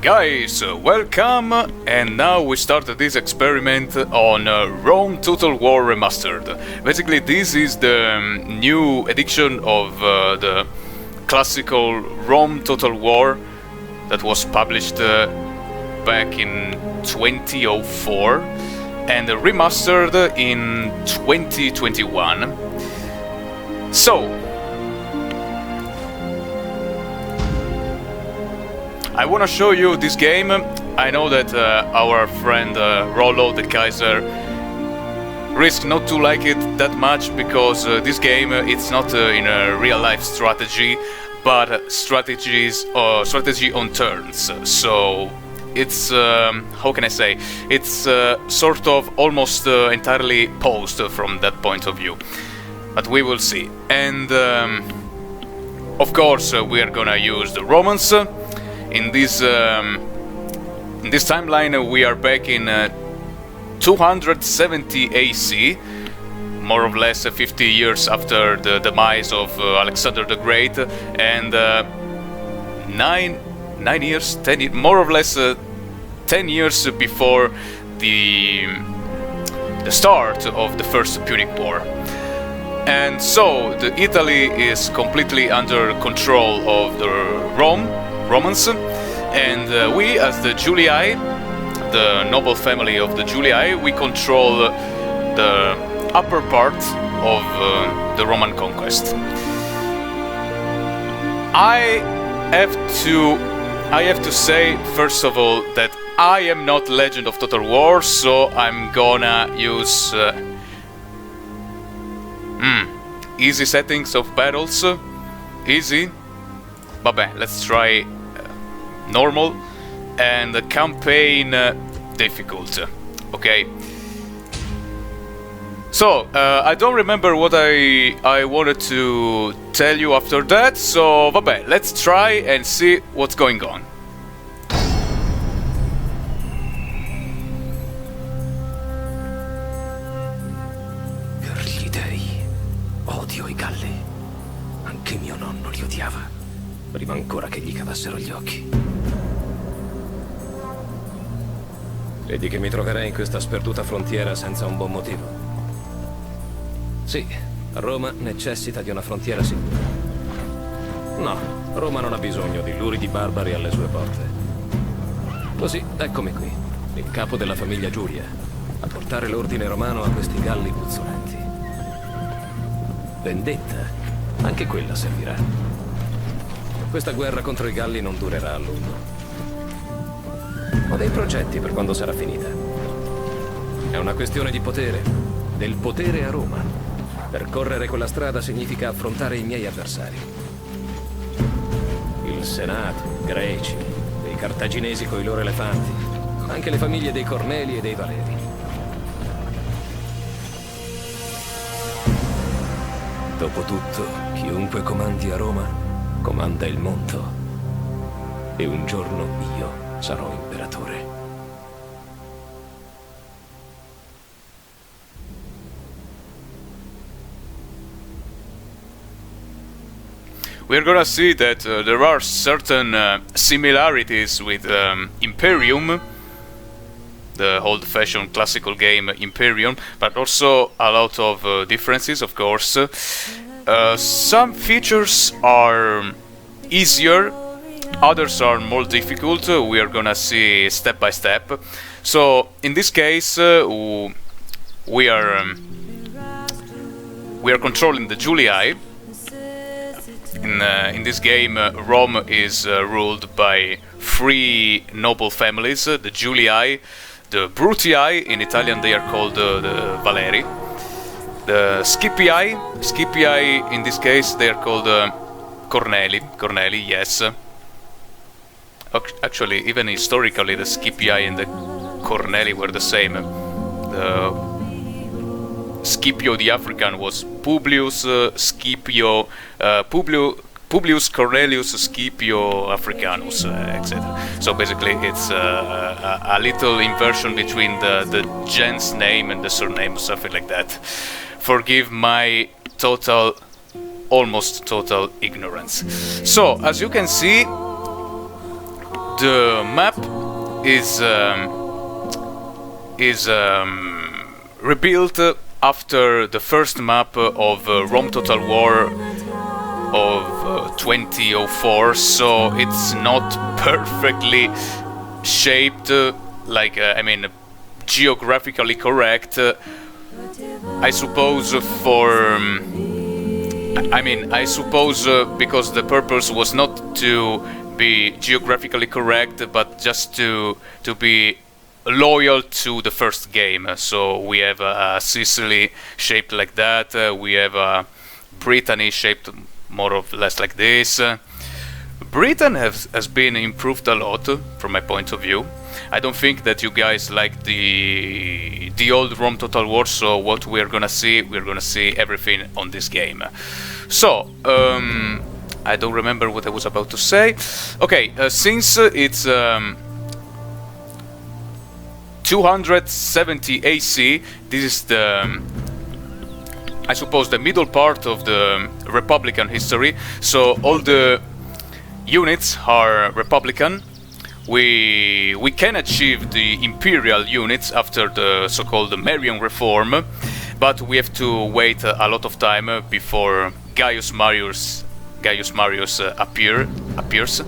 Guys, welcome, and now we started this experiment on Rome Total War Remastered. Basically, this is the new edition of the classical Rome Total War that was published back in 2004 and remastered in 2021. So, I want to show you this game. I know that our friend Rollo the Kaiser risked not to like it that much because this game it's not in a real-life strategy, but strategy on turns. So it's how can I say? It's sort of almost entirely posed from that point of view. But we will see. And of course, we are gonna use the Romans. In this timeline, we are back in 270 AC, more or less 50 years after the demise of Alexander the Great, and 9 years, 10, more or less 10 years before the start of the First Punic War. And so, Italy is completely under control of the Romans, and we, as the Julii, the noble family of the Julii, we control the upper part of the Roman conquest. I have to say, first of all, that I am not Legend of Total War, so I'm gonna use easy settings of battles. Easy. Vabbè, let's try normal and the campaign difficult. Okay. So I don't remember what I wanted to tell you after that. So vabbè, let's try and see what's going on. Per gli dei, odio i Galli. Anche mio nonno li odiava. Prima ancora che gli cavassero gli occhi. Credi che mi troverei in questa sperduta frontiera senza un buon motivo? Sì, Roma necessita di una frontiera sicura. No, Roma non ha bisogno di luridi barbari alle sue porte. Così, eccomi qui, il capo della famiglia Giulia, a portare l'ordine romano a questi Galli puzzolenti. Vendetta, anche quella servirà. Questa guerra contro i Galli non durerà a lungo. Ho dei progetti per quando sarà finita. È una questione di potere, del potere a Roma. Percorrere quella strada significa affrontare i miei avversari. Il Senato, i Greci, i Cartaginesi coi loro elefanti, anche le famiglie dei Corneli e dei Valeri. Dopotutto, chiunque comandi a Roma comanda il mondo, e un giorno io sarò imperatore. We're gonna see that there are certain similarities with Imperium, the old-fashioned classical game Imperium, but also a lot of differences, of course. Some features are easier, others are more difficult. We are gonna see step by step. So in this case, we are controlling the Julii. In this game, Rome is ruled by three noble families: the Julii, the Brutii. In Italian, they are called the Valeri. The Scipii, in this case, they are called Corneli, yes. Actually, even historically, the Scipii and the Corneli were the same. The Scipio the African was Publius Publius Cornelius Scipio Africanus, etc. So basically, it's a little inversion between the gens name and the surname, something like that. Forgive my almost total ignorance. So, as you can see, the map is rebuilt after the first map of Rome Total War of 2004, so it's not perfectly shaped, like I mean, geographically correct. I suppose because the purpose was not to be geographically correct, but just to be loyal to the first game. So we have Sicily shaped like that, we have Brittany shaped more or less like this. Britain has been improved a lot from my point of view. I don't think that you guys like the old Rome Total War, so what we're gonna see everything on this game. So, I don't remember what I was about to say. Okay, since it's 270 AC, this is the, I suppose, the middle part of the Republican history, so all the units are Republican. We can achieve the Imperial units after the so-called Marian Reform, but we have to wait a lot of time before Gaius Marius appears.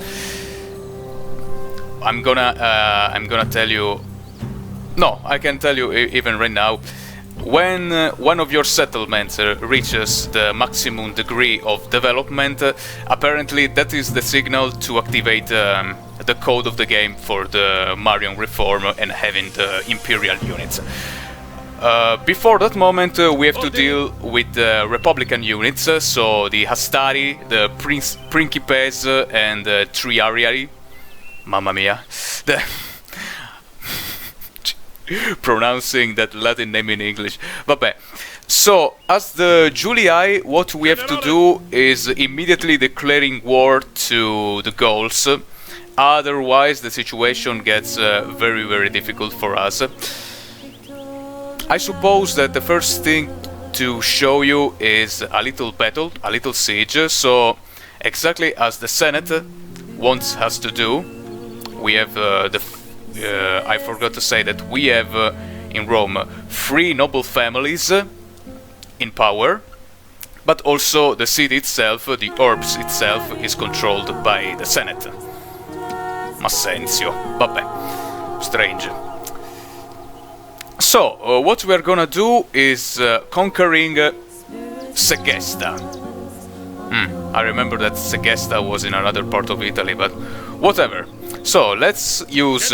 I'm gonna tell you. No, I can tell you even right now. When one of your settlements reaches the maximum degree of development, apparently that is the signal to activate the code of the game for the Marian Reform and having the Imperial units. Before that moment, we have to deal with the Republican units, so the Hastari, the Principes, and the Triarii. Mamma mia. Pronouncing that Latin name in English. Vabbè. So, as the Julii, what we have to do is immediately declaring war to the Gauls. Otherwise, the situation gets very, very difficult for us. I suppose that the first thing to show you is a little battle, a little siege. So, exactly as the Senate wants us to do, we have I forgot to say that we have in Rome 3 noble families in power, but also the city itself, the Orbs itself, is controlled by the Senate. Massenzio, vabbè, strange. So, what we are gonna do is conquering Segesta. I remember that Segesta was in another part of Italy, but whatever. So, let's use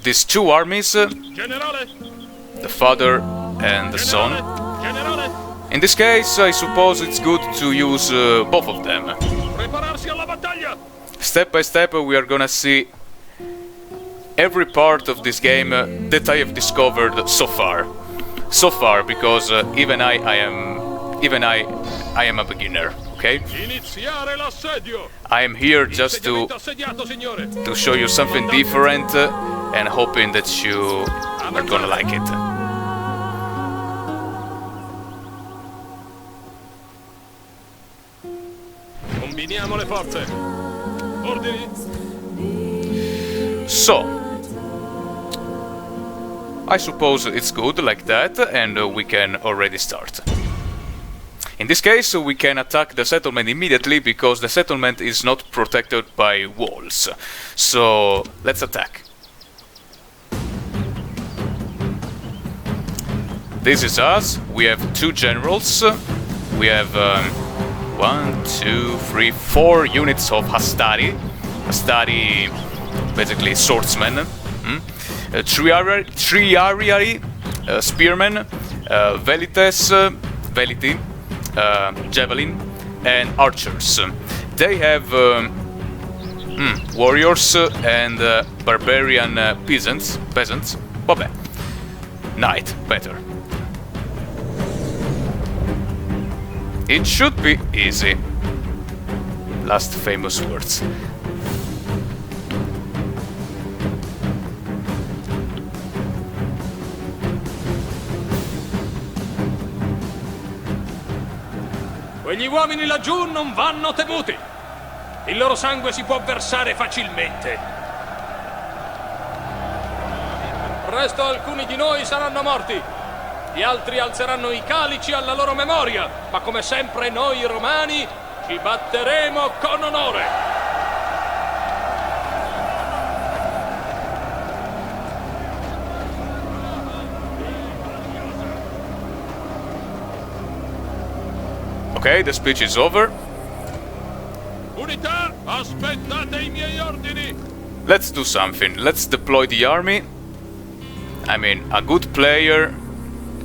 these 2 armies, the father and the son. In this case, I suppose it's good to use both of them. Step by step, we are gonna see every part of this game that I have discovered so far. Because even I am a beginner. Okay? I am here just to show you something different and hoping that you are gonna like it. Combiniamo le forze. Ordini. So, I suppose it's good like that, and we can already start. In this case, we can attack the settlement immediately because the settlement is not protected by walls. So, let's attack. This is us. We have 2 generals. We have 1, 2, 3, 4 units of Hastari. Hastari, basically swordsmen. Triarii, spearmen, veliti, javelin, and archers. They have warriors and barbarian peasants. Vabbè. Knight, better. It should be easy. Last famous words. Quegli uomini laggiù non vanno temuti. Il loro sangue si può versare facilmente. Presto alcuni di noi saranno morti. Gli altri alzeranno i calici alla loro memoria, ma come sempre noi romani ci batteremo con onore. Okay, the speech is over. Unità, aspettate I miei ordini. Let's do something. Let's deploy the army. I mean, a good player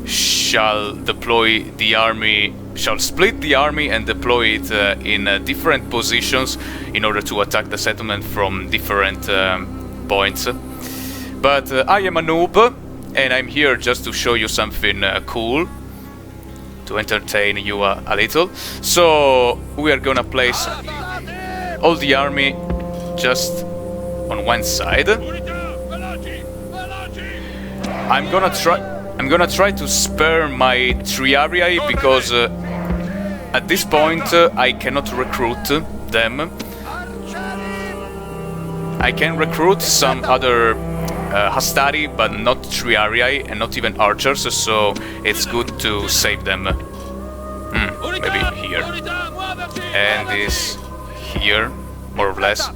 shall deploy the army, shall split the army and deploy it in different positions in order to attack the settlement from different points. But I am a noob, and I'm here just to show you something cool, to entertain you a little. So we are gonna place all the army just on one side. I'm gonna try to spare my triarii because at this point I cannot recruit them. I can recruit some other hastari, but not triarii and not even archers, so it's good to save them. Maybe here. And this here, more or less.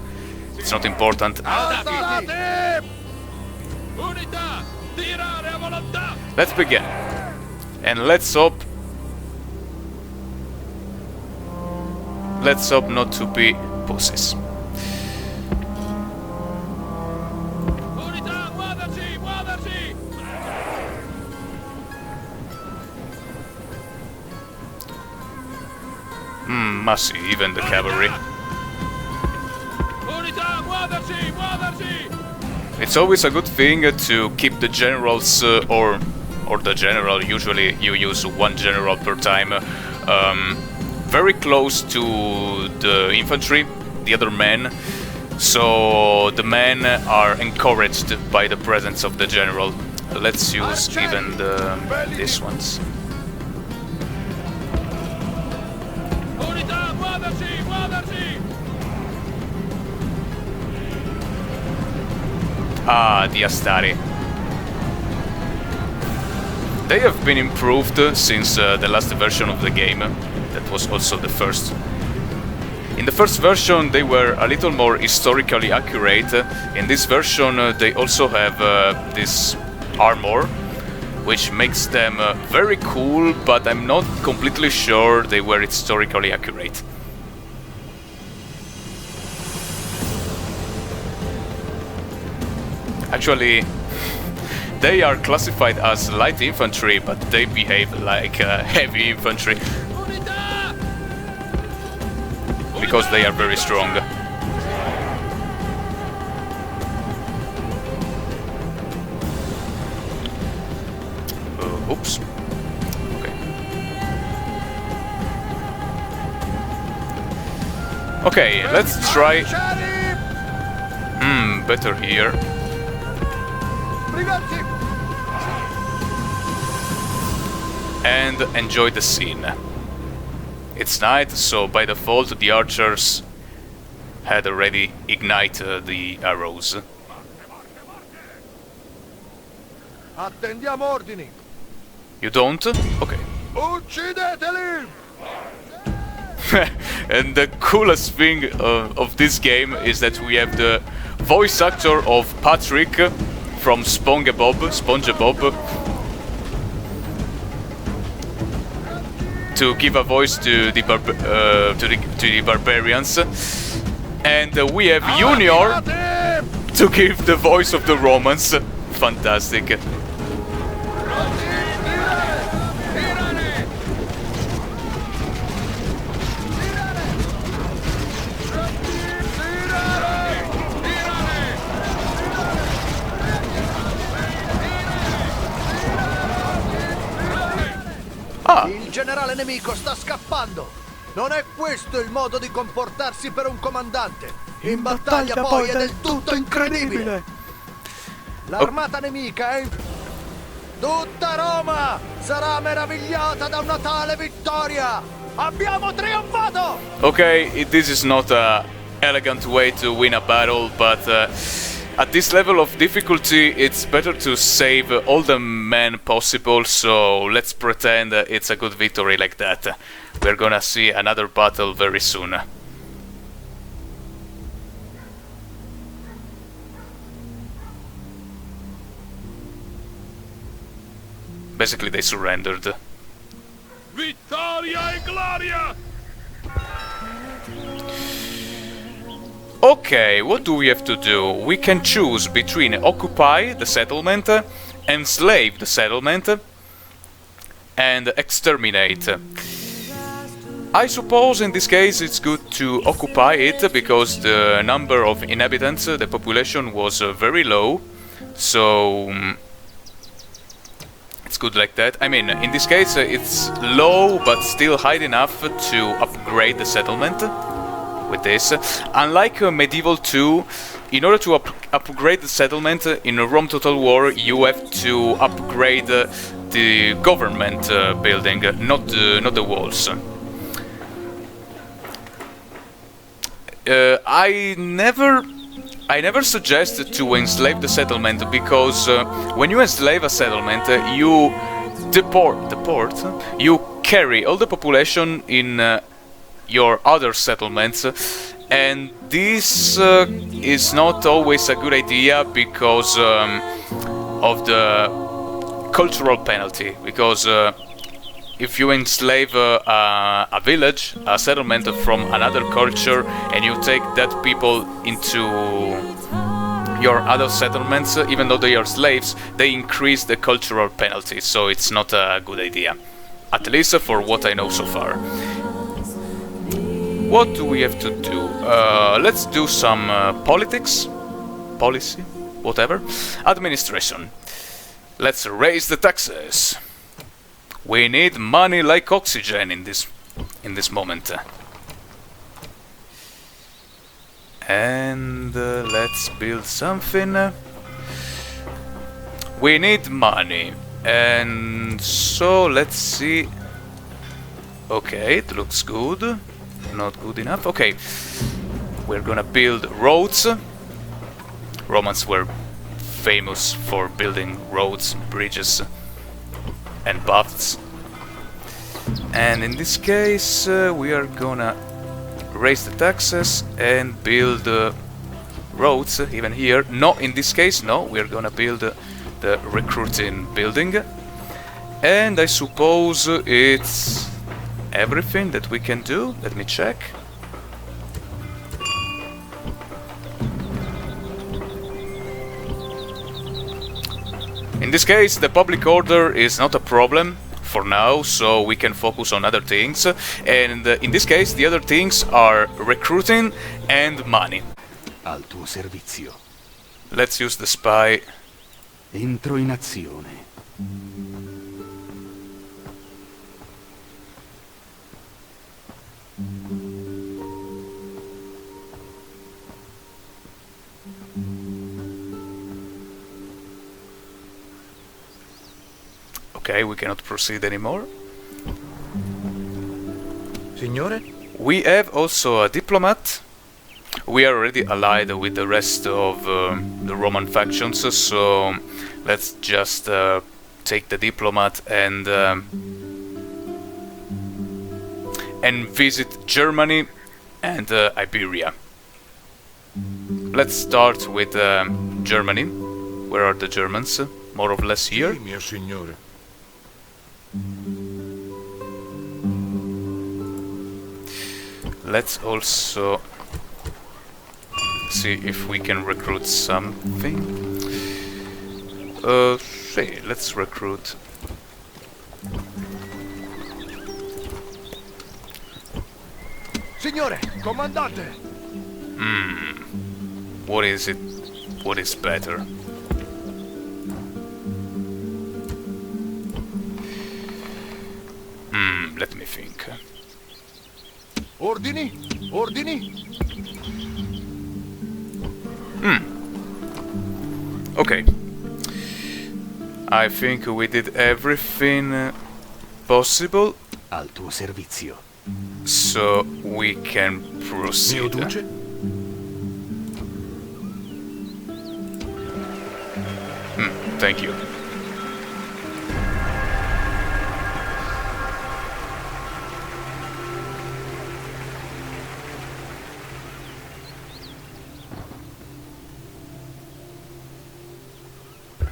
It's not important. Let's begin. And let's hope not to be pussies. Must see, even the cavalry. It's always a good thing to keep the generals or the general, usually you use one general per time, very close to the infantry, the other men, so the men are encouraged by the presence of the general. Let's use even these ones. Ah, the Astari. They have been improved since the last version of the game. That was also the first. In the first version they were a little more historically accurate. In this version they also have this armor, which makes them very cool, but I'm not completely sure they were historically accurate. Actually, they are classified as light infantry, but they behave like heavy infantry. Because they are very strong. Oops. Okay. Okay, let's try. Better here. And enjoy the scene. It's night, so by default the archers had already ignited the arrows. Attendiamo ordini. You don't? Okay. Uccideteli! And the coolest thing of this game is that we have the voice actor of Patrick from SpongeBob, to give a voice to the barbarians, and we have Junior to give the voice of the Romans. Fantastic. Il generale nemico sta scappando. Non è questo il modo di comportarsi per un comandante. In battaglia poi è del tutto incredibile. L'armata nemica è... Tutta Roma sarà meravigliata da una tale vittoria. Abbiamo trionfato! Okay, this is not a elegant way to win a battle, but at this level of difficulty it's better to save all the men possible, so let's pretend it's a good victory like that. We're gonna see another battle very soon. Basically they surrendered. Vittoria e gloria! Okay, what do we have to do? We can choose between occupy the settlement, enslave the settlement, and exterminate. I suppose in this case it's good to occupy it, because the number of inhabitants, the population was very low, so it's good like that. I mean, in this case it's low but still high enough to upgrade the settlement with this. Unlike Medieval 2, in order to upgrade the settlement in Rome Total War, you have to upgrade the government building, not the walls. I never suggest to enslave the settlement, because when you enslave a settlement, you deport, you carry all the population in your other settlements, and this is not always a good idea because of the cultural penalty. Because if you enslave a village, a settlement from another culture, and you take that people into your other settlements, even though they are slaves, they increase the cultural penalty, so it's not a good idea. At least for what I know so far. What do we have to do? Let's do some politics, policy, whatever. Administration. Let's raise the taxes. We need money like oxygen in this moment. And let's build something. We need money, and so let's see. Okay, it looks good. Not good enough. Okay, we're gonna build roads. Romans were famous for building roads, bridges, and baths. And in this case, we are gonna raise the taxes and build roads, even here. No, in this case, no, we're gonna build the recruiting building. And I suppose it's everything that we can do. Let me check. In this case, the public order is not a problem for now, so we can focus on other things. And in this case, the other things are recruiting and money. Al tuo servizio. Let's use the spy. Entro in azione. Okay, we cannot proceed anymore. Signore? We have also a diplomat. We are already allied with the rest of the Roman factions, so let's just take the diplomat and visit Germany and Iberia. Let's start with Germany. Where are the Germans? More or less here. Sì, mio signore. Let's also see if we can recruit something. See, let's recruit. Signore, comandante! What is it? What is better? Let me think. Ordini? Ordini? Okay. I think we did everything possible, Al tuo servizio. so we can Mio proceed. duce? thank you.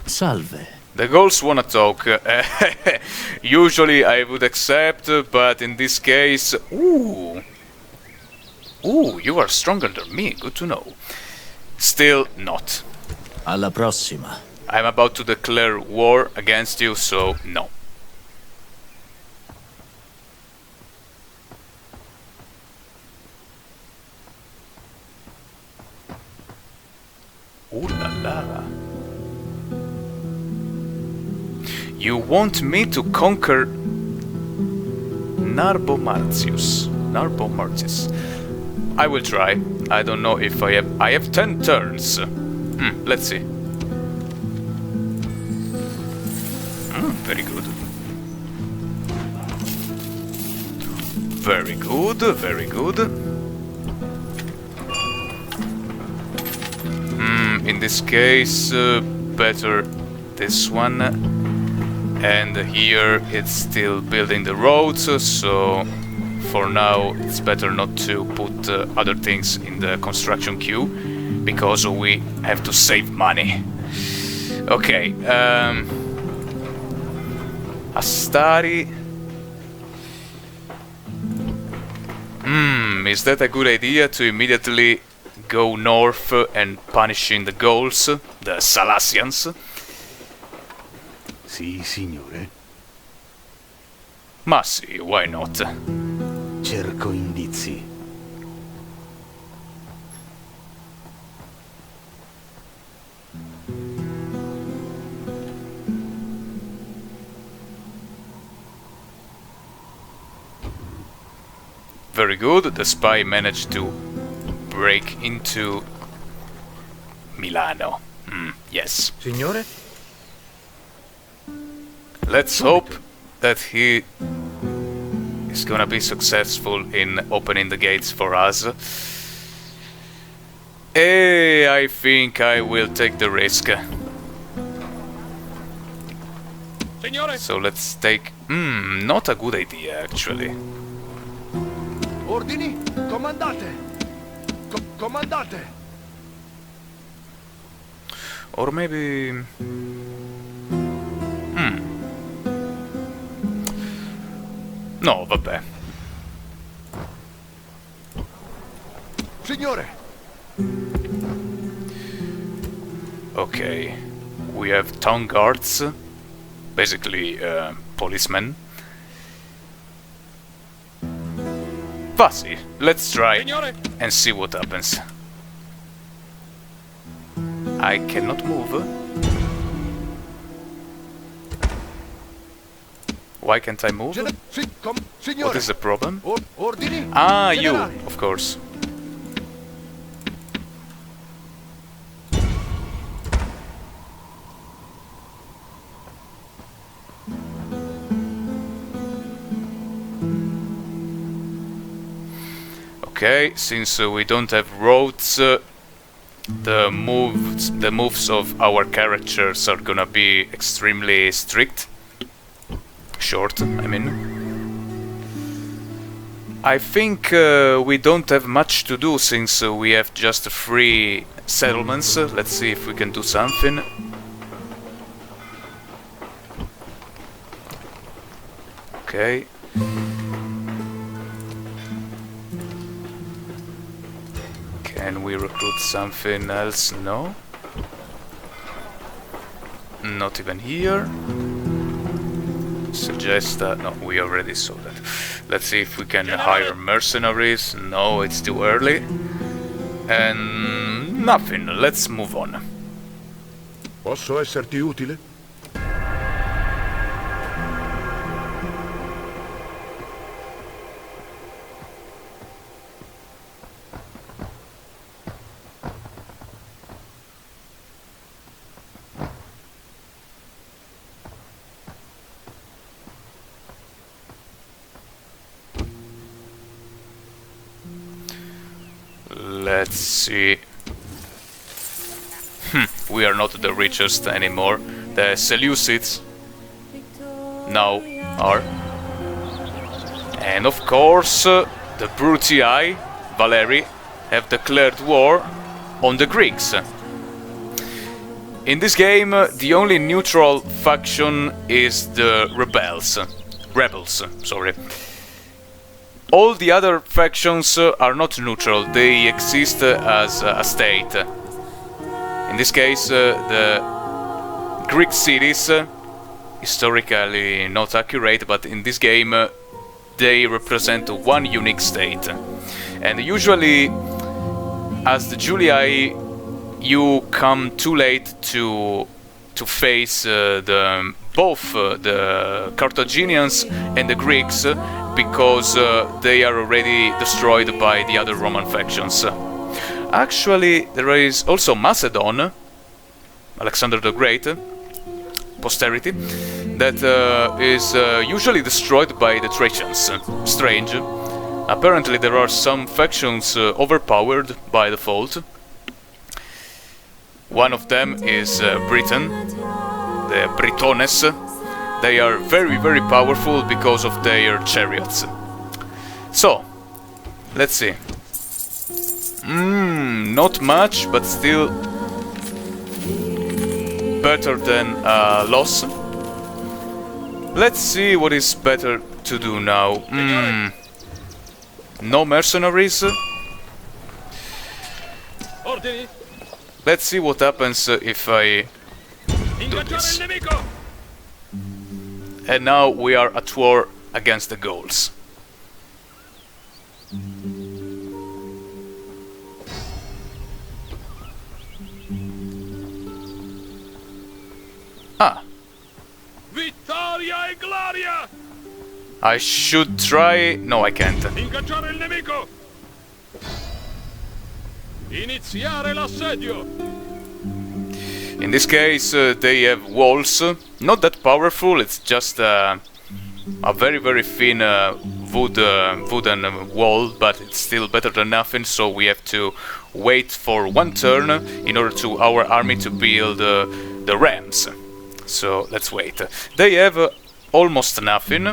Salve. The Gauls wanna talk. Usually I would accept, but in this case... Ooh! Ooh, you are stronger than me, good to know. Still not. Alla prossima. I'm about to declare war against you, so no. Ooh la la. You want me to conquer Narbomartius. I will try. I don't know if I have 10 turns. Let's see. Very good. Very good, very good. In this case, better this one. And here it's still building the roads, so for now it's better not to put other things in the construction queue, because we have to save money. Okay, Astari. Is that a good idea to immediately go north and punishing the Gauls, the Salassians? Sì, signore. Ma sì, why not? Cerco indizi. Very good, the spy managed to break into Milano. Yes. Signore? Let's hope that he is gonna be successful in opening the gates for us. I think I will take the risk. Signore! So let's take... not a good idea, actually. Ordini, comandate! Comandate! Or maybe... No, vabbè. Signore! Okay. We have town guards. Basically, policemen. Fussy. Let's try Signore! and see what happens. I cannot move. Why can't I move? Signore! What is the problem? Ordini! Ah, you, Generale. of course. Okay, since we don't have roads, the moves of our characters are gonna be extremely strict. Short, I mean. I think we don't have much to do since we have just 3 settlements. Let's see if we can do something. Okay. Can we recruit something else? No. Not even here. Segesta, no, we already saw that. Let's see if we can hire mercenaries. No, it's too early. And nothing, let's move on. Posso esserti utile? Let's see. We are not the richest anymore. The Seleucids now are. And of course, the Brutii, Valeri, have declared war on the Greeks. In this game, the only neutral faction is the rebels. Sorry. All the other factions are not neutral, they exist as a state. In this case, the Greek cities, historically not accurate, but in this game they represent one unique state. And usually, as the Julii, you come too late to face both the Carthaginians and the Greeks, because they are already destroyed by the other Roman factions. Actually, there is also Macedon, Alexander the Great, posterity, that is usually destroyed by the Thracians. Strange. Apparently there are some factions overpowered by default. One of them is Britain, the Britones. They are very, very powerful because of their chariots. So, let's see. Not much, but still better than loss. Let's see what is better to do now. No mercenaries. Let's see what happens if I do this. And now we are at war against the Gauls. Ah. Vittoria e gloria! I should try... No, I can't. Ingaggiare il nemico! Iniziare l'assedio! In this case, they have walls. Not that powerful, it's just a very, very thin wooden wall, but it's still better than nothing, so we have to wait for one turn in order to our army to build the rams. So let's wait. They have almost nothing.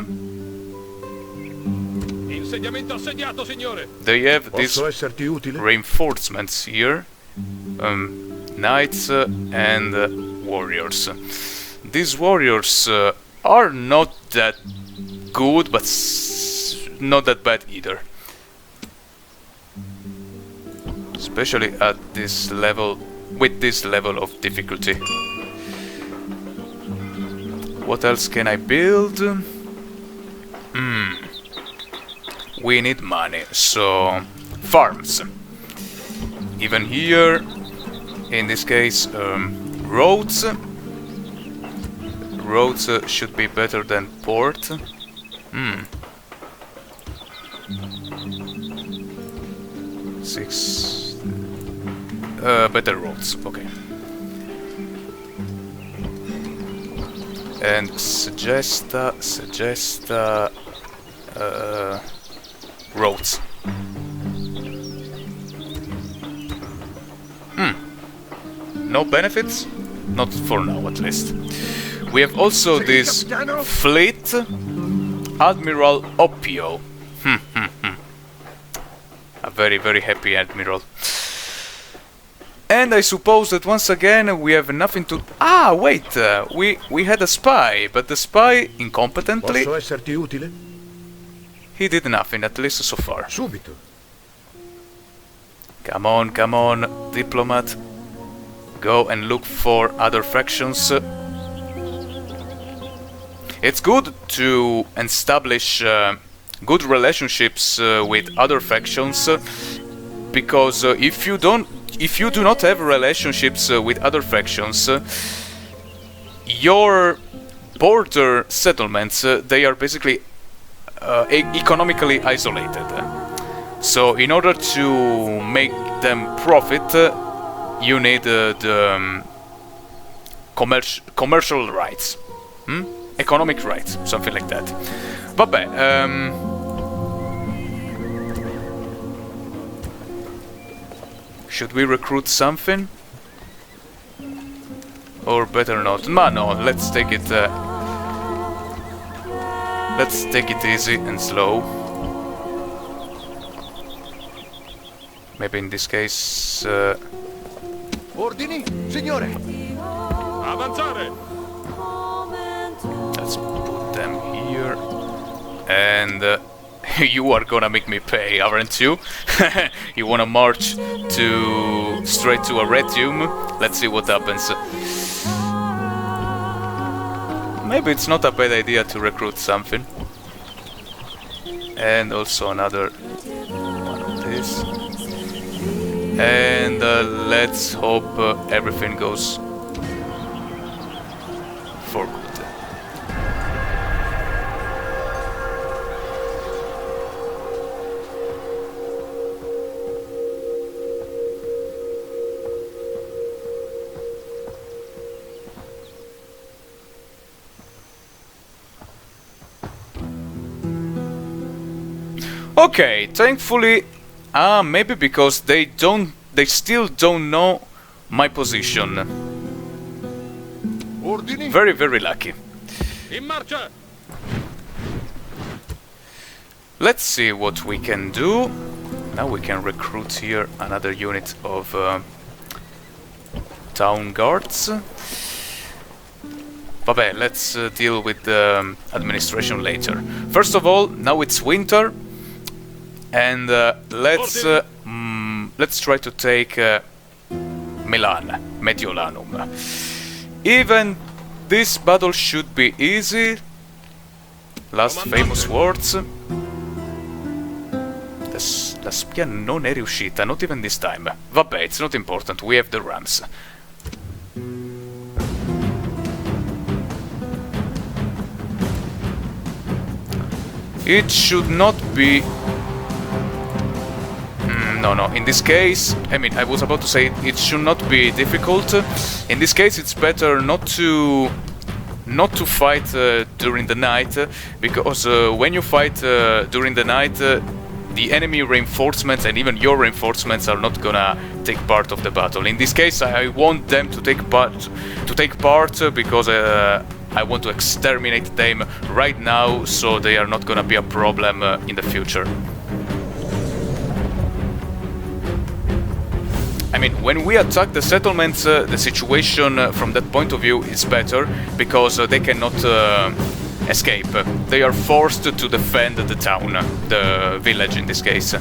Insediamento assediato, signore. They have these Posso esserti utile? reinforcements here. Knights and warriors. These warriors are not that good, but not that bad either. Especially at this level, with this level of difficulty. What else can I build? We need money, so farms. Even here, in this case, roads. Roads should be better than port. Six. Better roads. Okay. And Segesta. Roads. No benefits? Not for now, at least. We have also this fleet, Admiral Oppio. A very, very happy admiral. And I suppose that once again we have nothing to... Ah, wait! We had a spy, but the spy, incompetently... Posso esserti utile? He did nothing, at least so far. Subito. Come on, diplomat. Go and look for other factions. It's good to establish good relationships with other factions, because if you do not have relationships with other factions, your border settlements they are basically economically isolated. So in order to make them profit, you need the commercial rights, economic rights, something like that. Vabbè, should we recruit something? or better not? Ma no, let's take it easy and slow. Maybe in this case Ordini, signore. Avanzare! let's put them here. And you are gonna make me pay, aren't you? You wanna march straight to Arretium? Let's see what happens. Maybe it's not a bad idea to recruit something. And also another one of this. And let's hope everything goes for good. Okay, thankfully, maybe because they still don't know my position. Ordini. Very, very lucky. In marcia! Let's see what we can do. Now we can recruit here another unit of town guards. Vabbè, let's deal with the administration later. First of all, now it's winter. And let's try to take Milan, Mediolanum. Even this battle should be easy. Last famous words. La spia non è riuscita, not even this time. Vabbè, it's not important, we have the rams. It should not be... No, in this case, I mean, I was about to say it should not be difficult. In this case, it's better not to fight during the night, because when you fight during the night, the enemy reinforcements and even your reinforcements are not gonna take part of the battle. In this case, I want them to take part because I want to exterminate them right now, so they are not gonna be a problem in the future. I mean, when we attack the settlements, the situation from that point of view is better, because they cannot escape. They are forced to defend the town, the village in this case.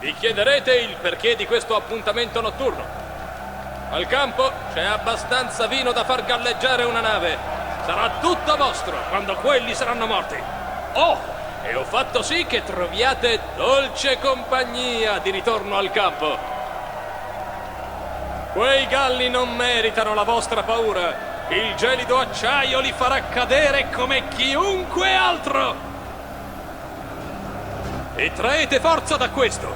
Vi chiederete il perché di questo appuntamento notturno. Al campo c'è abbastanza vino da far galleggiare una nave. Sarà tutto vostro quando quelli saranno morti. Oh! E ho fatto sì che troviate dolce compagnia di ritorno al campo. Quei galli non meritano la vostra paura. Il gelido acciaio li farà cadere come chiunque altro. E traete forza da questo.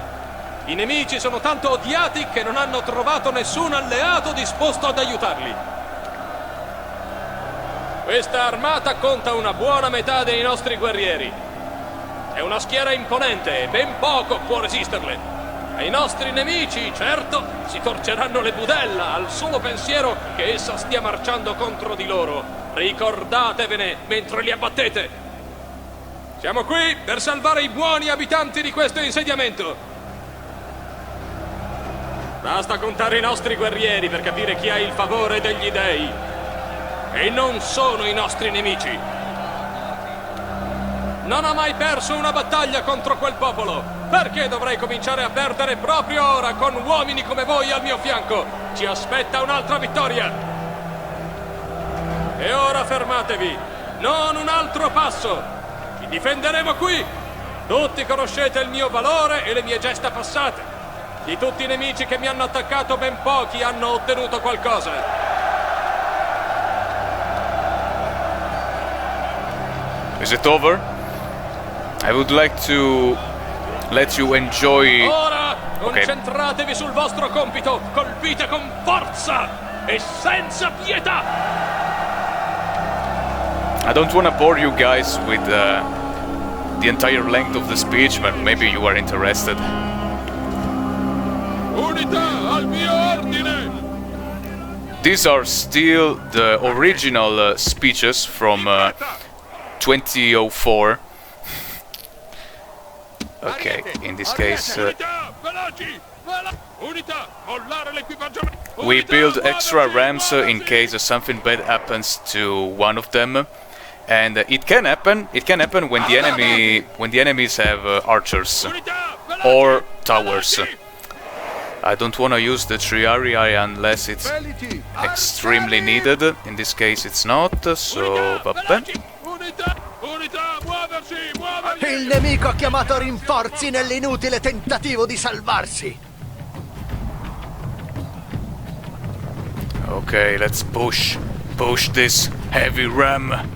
I nemici sono tanto odiati che non hanno trovato nessun alleato disposto ad aiutarli. Questa armata conta una buona metà dei nostri guerrieri. È una schiera imponente e ben poco può resisterle. E i nostri nemici, certo, si torceranno le budella al solo pensiero che essa stia marciando contro di loro. Ricordatevene mentre li abbattete. Siamo qui per salvare i buoni abitanti di questo insediamento. Basta contare i nostri guerrieri per capire chi ha il favore degli dei. E non sono i nostri nemici. Non ho mai perso una battaglia contro quel popolo. Perché dovrei cominciare a perdere proprio ora con uomini come voi al mio fianco? Ci aspetta un'altra vittoria. E ora fermatevi. Non un altro passo. Ci difenderemo qui. Tutti conoscete il mio valore e le mie gesta passate. Di tutti i nemici che mi hanno attaccato, ben pochi hanno ottenuto qualcosa. Is it over? I would like to let you enjoy... Ora concentratevi sul vostro compito, colpite con forza e senza pietà! I don't want to bore you guys with the entire length of the speech, but maybe you are interested. Unità al mio ordine! These are still the original speeches from 2004. Okay, in this case we build extra ramps in case something bad happens to one of them, and it can happen when the enemies have archers or towers. I don't want to use the triarii unless it's extremely needed. In this case it's not, so vabbè. Il nemico ha chiamato rinforzi nell'inutile tentativo di salvarsi. Okay, let's push this heavy ram.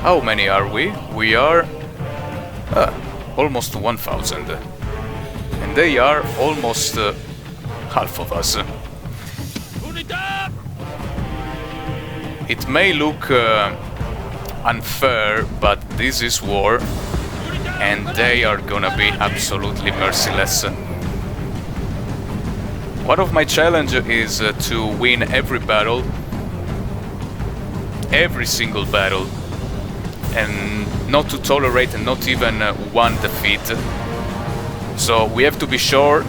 How many are we? We are almost 1,000. And they are almost half of us. It may look unfair, but this is war, and they are gonna be absolutely merciless. One of my challenges is to win every battle, every single battle, and not to tolerate not even one defeat. So we have to be sure,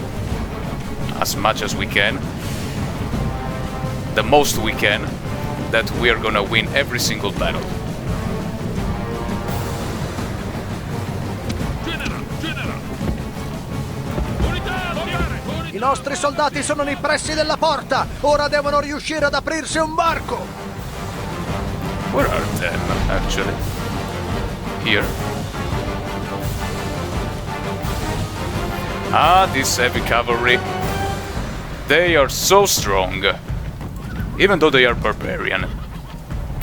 as much as we can, the most we can, that we are gonna win every single battle. I nostri soldati sono nei pressi della porta. Ora devono riuscire ad aprirsi un varco. Where are them, actually? Here. Ah, this heavy cavalry. They are so strong. Even though they are barbarian.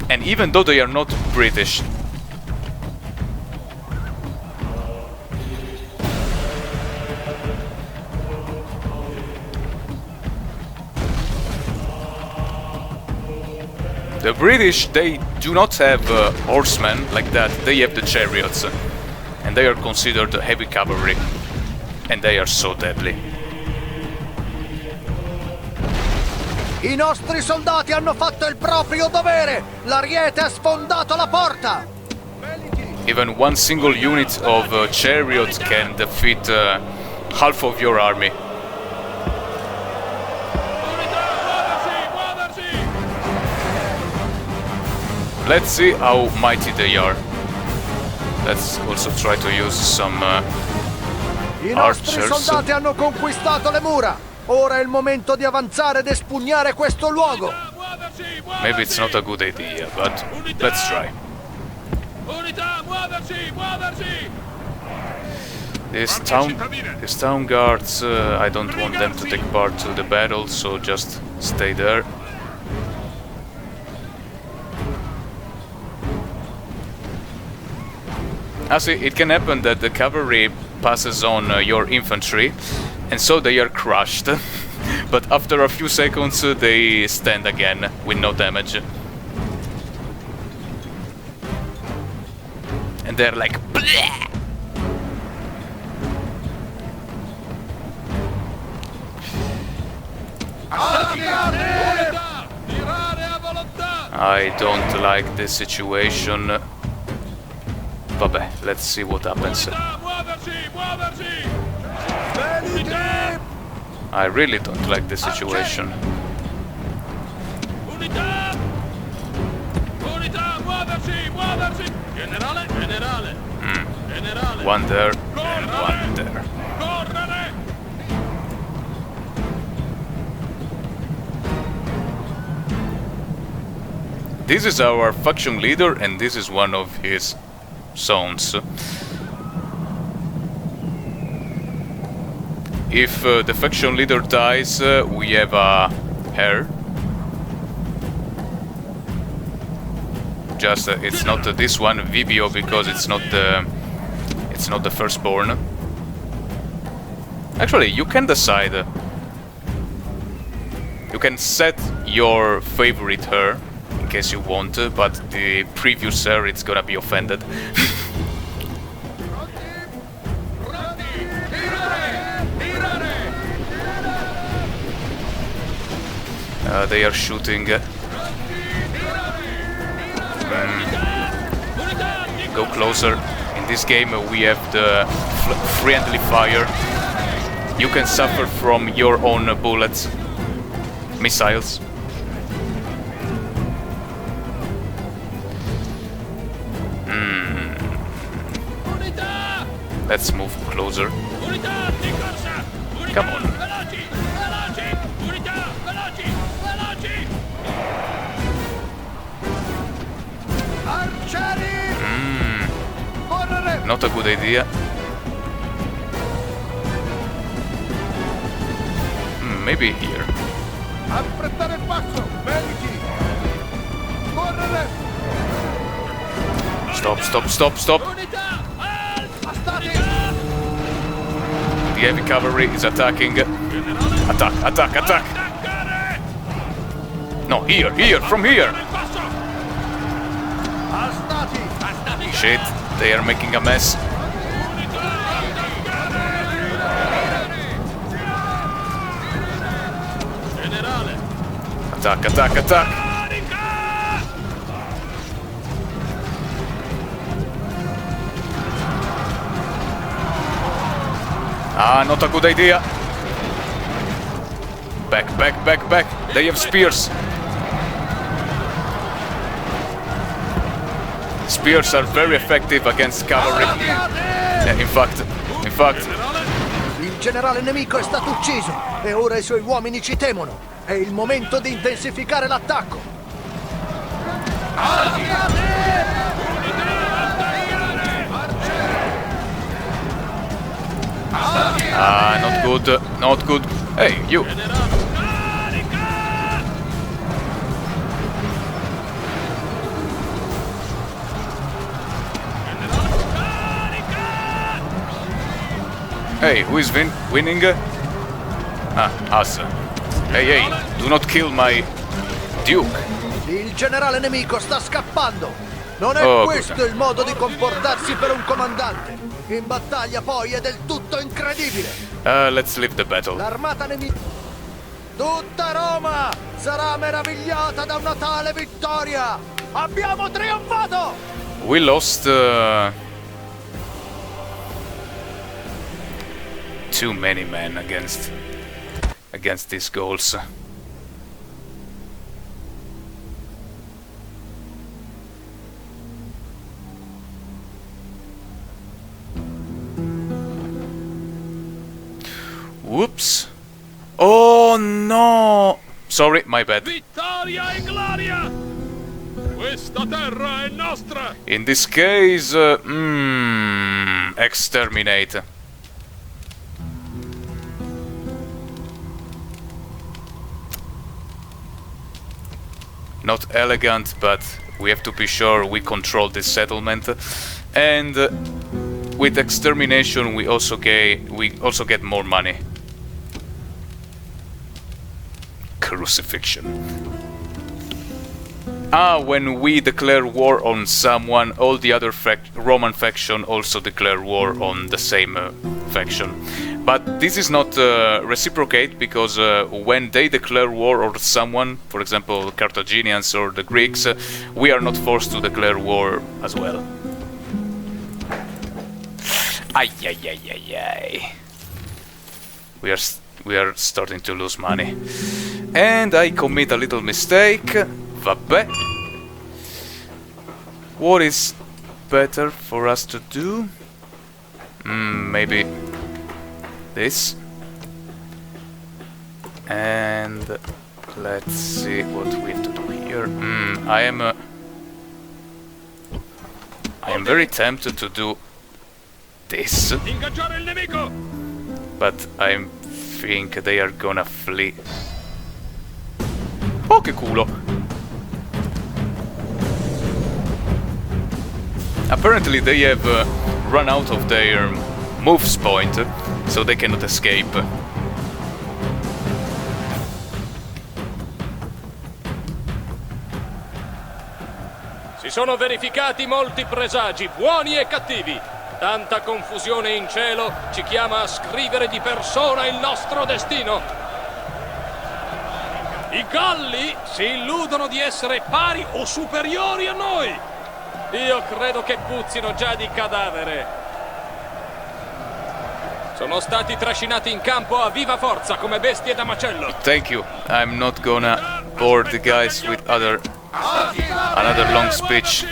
And even though they are not British. The British, they do not have horsemen like that, they have the chariots. And they are considered heavy cavalry. And they are so deadly. I nostri soldati hanno fatto il proprio dovere! L'ariete ha sfondato la porta! Even one single unit of chariot can defeat half of your army. Let's see how mighty they are. Let's also try to use some I nostri archers. soldati hanno conquistato le mura! Ora è il momento di avanzare ed espugnare questo luogo! Maybe it's not a good idea, but let's try. These town guards, I don't want them to take part to the battle, so just stay there. See, it can happen that the cavalry passes on your infantry, and so they are crushed. But after a few seconds they stand again with no damage. And they're like, bleh! I don't like this situation. Vabbè, let's see what happens. I really don't like this situation. One there and one there. This is our faction leader, and this is one of his sons. If the faction leader dies, we have a heir. Just it's not this one, Vibio, because it's not the firstborn. Actually, you can decide. You can set your favorite heir in case you want, but the previous heir it's gonna be offended. They are shooting. Go closer. In this game we have the friendly fire. You can suffer from your own bullets, missiles. Let's move closer. Come on. Not a good idea. Maybe here. Affrettare il passo, medici! Correre! Stop, stop, stop, stop! The heavy cavalry is attacking. Attack, attack, attack! No, here, here, from here! Shit, they are making a mess. Attack, attack, attack! Ah, not a good idea. Back, back, back, back. They have spears. Spears are very effective against cavalry. In fact. Il generale nemico è stato ucciso e ora i suoi uomini ci temono. È il momento di intensificare l'attacco. Ah, not good, not good. Hey, you. Hey, who is winning? Ah, us. Hey, hey, do not kill my Duke. Il generale nemico sta scappando. Non è questo il modo di comportarsi per un comandante. In battaglia poi è del tutto incredibile. Let's leave the battle. L'armata nemica. Tutta Roma sarà meravigliata da una tale vittoria. Abbiamo trionfato! We lost too many men against these Gauls. Whoops. Oh no! Sorry, my bad. Vittoria e gloria! Questa terra è nostra! In this case, exterminate. Not elegant, but we have to be sure we control this settlement. And with extermination, we also get more money. Crucifixion. Ah, when we declare war on someone, all the other Roman faction also declare war on the same faction. But this is not reciprocate, because when they declare war on someone, for example Carthaginians or the Greeks, we are not forced to declare war as well. Ay, ay, ay, ay, ay. We are starting to lose money. And I commit a little mistake. Vabbè. What is better for us to do? Maybe this. And let's see what we have to do here. I am very tempted to do this, Ingaggiare il nemico! but I think they are gonna flee. Oh, che culo! Apparently they have run out of their moves point, so they cannot escape. Si sono verificati molti presagi, buoni e cattivi. Tanta confusione in cielo ci chiama a scrivere di persona il nostro destino. I Galli si illudono di essere pari o superiori a noi. Io credo che puzzino già di cadavere. Sono stati trascinati in campo a viva forza come bestie da macello. Thank you. I'm not gonna bore the guys with another long speech.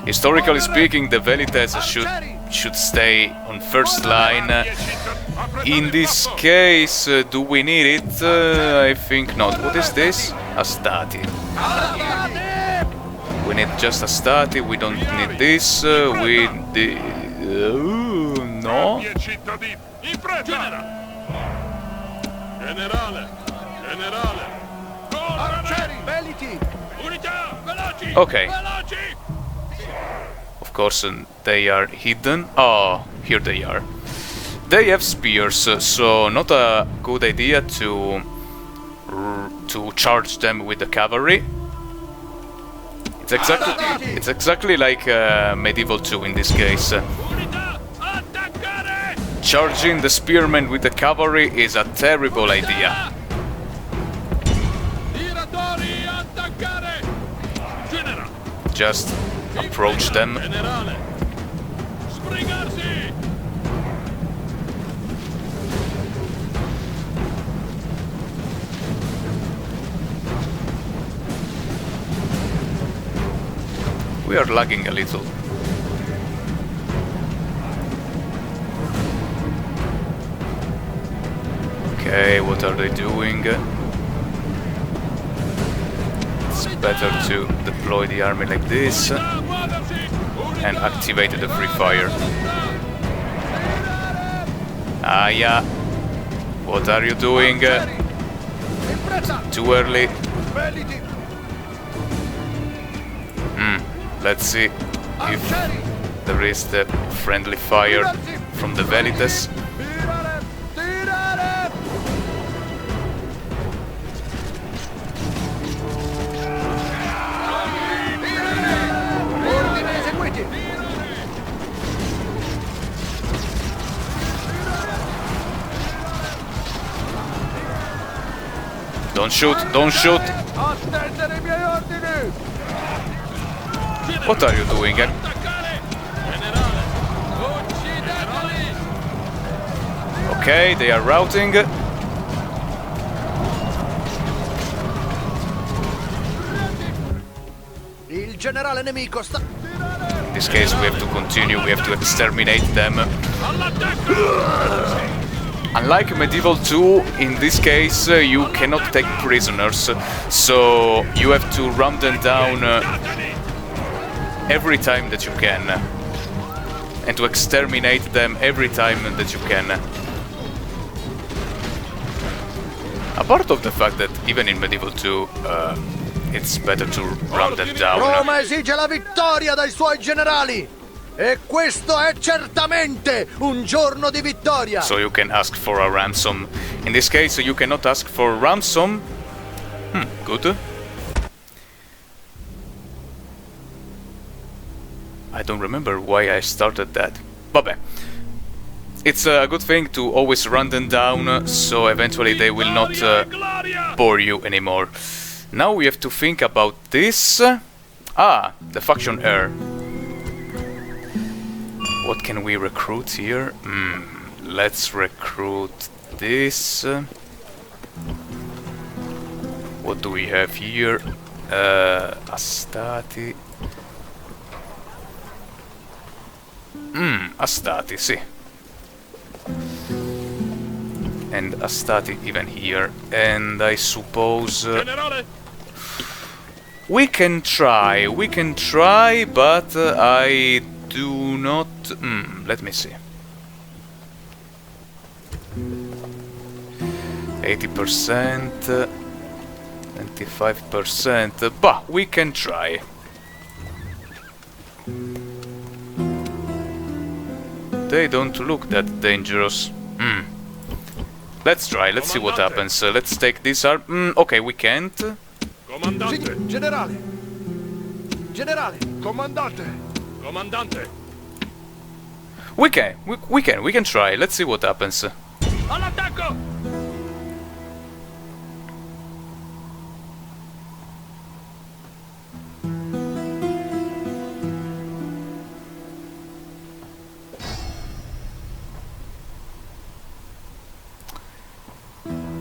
Historically speaking, the Velites should stay on first line. In this case, do we need it? I think not. What is this? Astati. We need just Astati. We don't need this. We no. Okay. Of course, they are hidden. Oh, here they are. They have spears, so not a good idea to charge them with the cavalry. It's exactly like Medieval 2 in this case. Charging the spearmen with the cavalry is a terrible idea. Just approach them. We are lagging a little. Okay, what are they doing? It's better to deploy the army like this and activate the free fire. Ah, yeah. What are you doing? Too early. Let's see if there is the friendly fire from the Velites. Don't shoot, don't shoot! What are you doing? Okay, they are routing. Il generale nemico sta... In this case we have to continue, we have to exterminate them. Unlike Medieval 2, in this case you cannot take prisoners, so you have to run them down every time that you can, and to exterminate them every time that you can. Apart of the fact that even in Medieval 2 it's better to run them down. Roma esige la vittoria dai suoi generali! E questo è certamente un giorno di vittoria! So you can ask for a ransom. In this case you cannot ask for ransom. Good. I don't remember why I started that. Vabbè. It's a good thing to always run them down, so eventually they will not bore you anymore. Now we have to think about this. Ah, the faction heir. What can we recruit here? Let's recruit this. What do we have here? Astati. Astati, sì. And Astati even here. And I suppose... we can try, but I do not... let me see. 80%, 25%, but we can try. They don't look that dangerous. Let's try, let's see what happens. Let's take this arm. Okay, we can't. Comandante! Generale! Generale! Comandante! Comandante! We can try. Let's see what happens. All'attacco!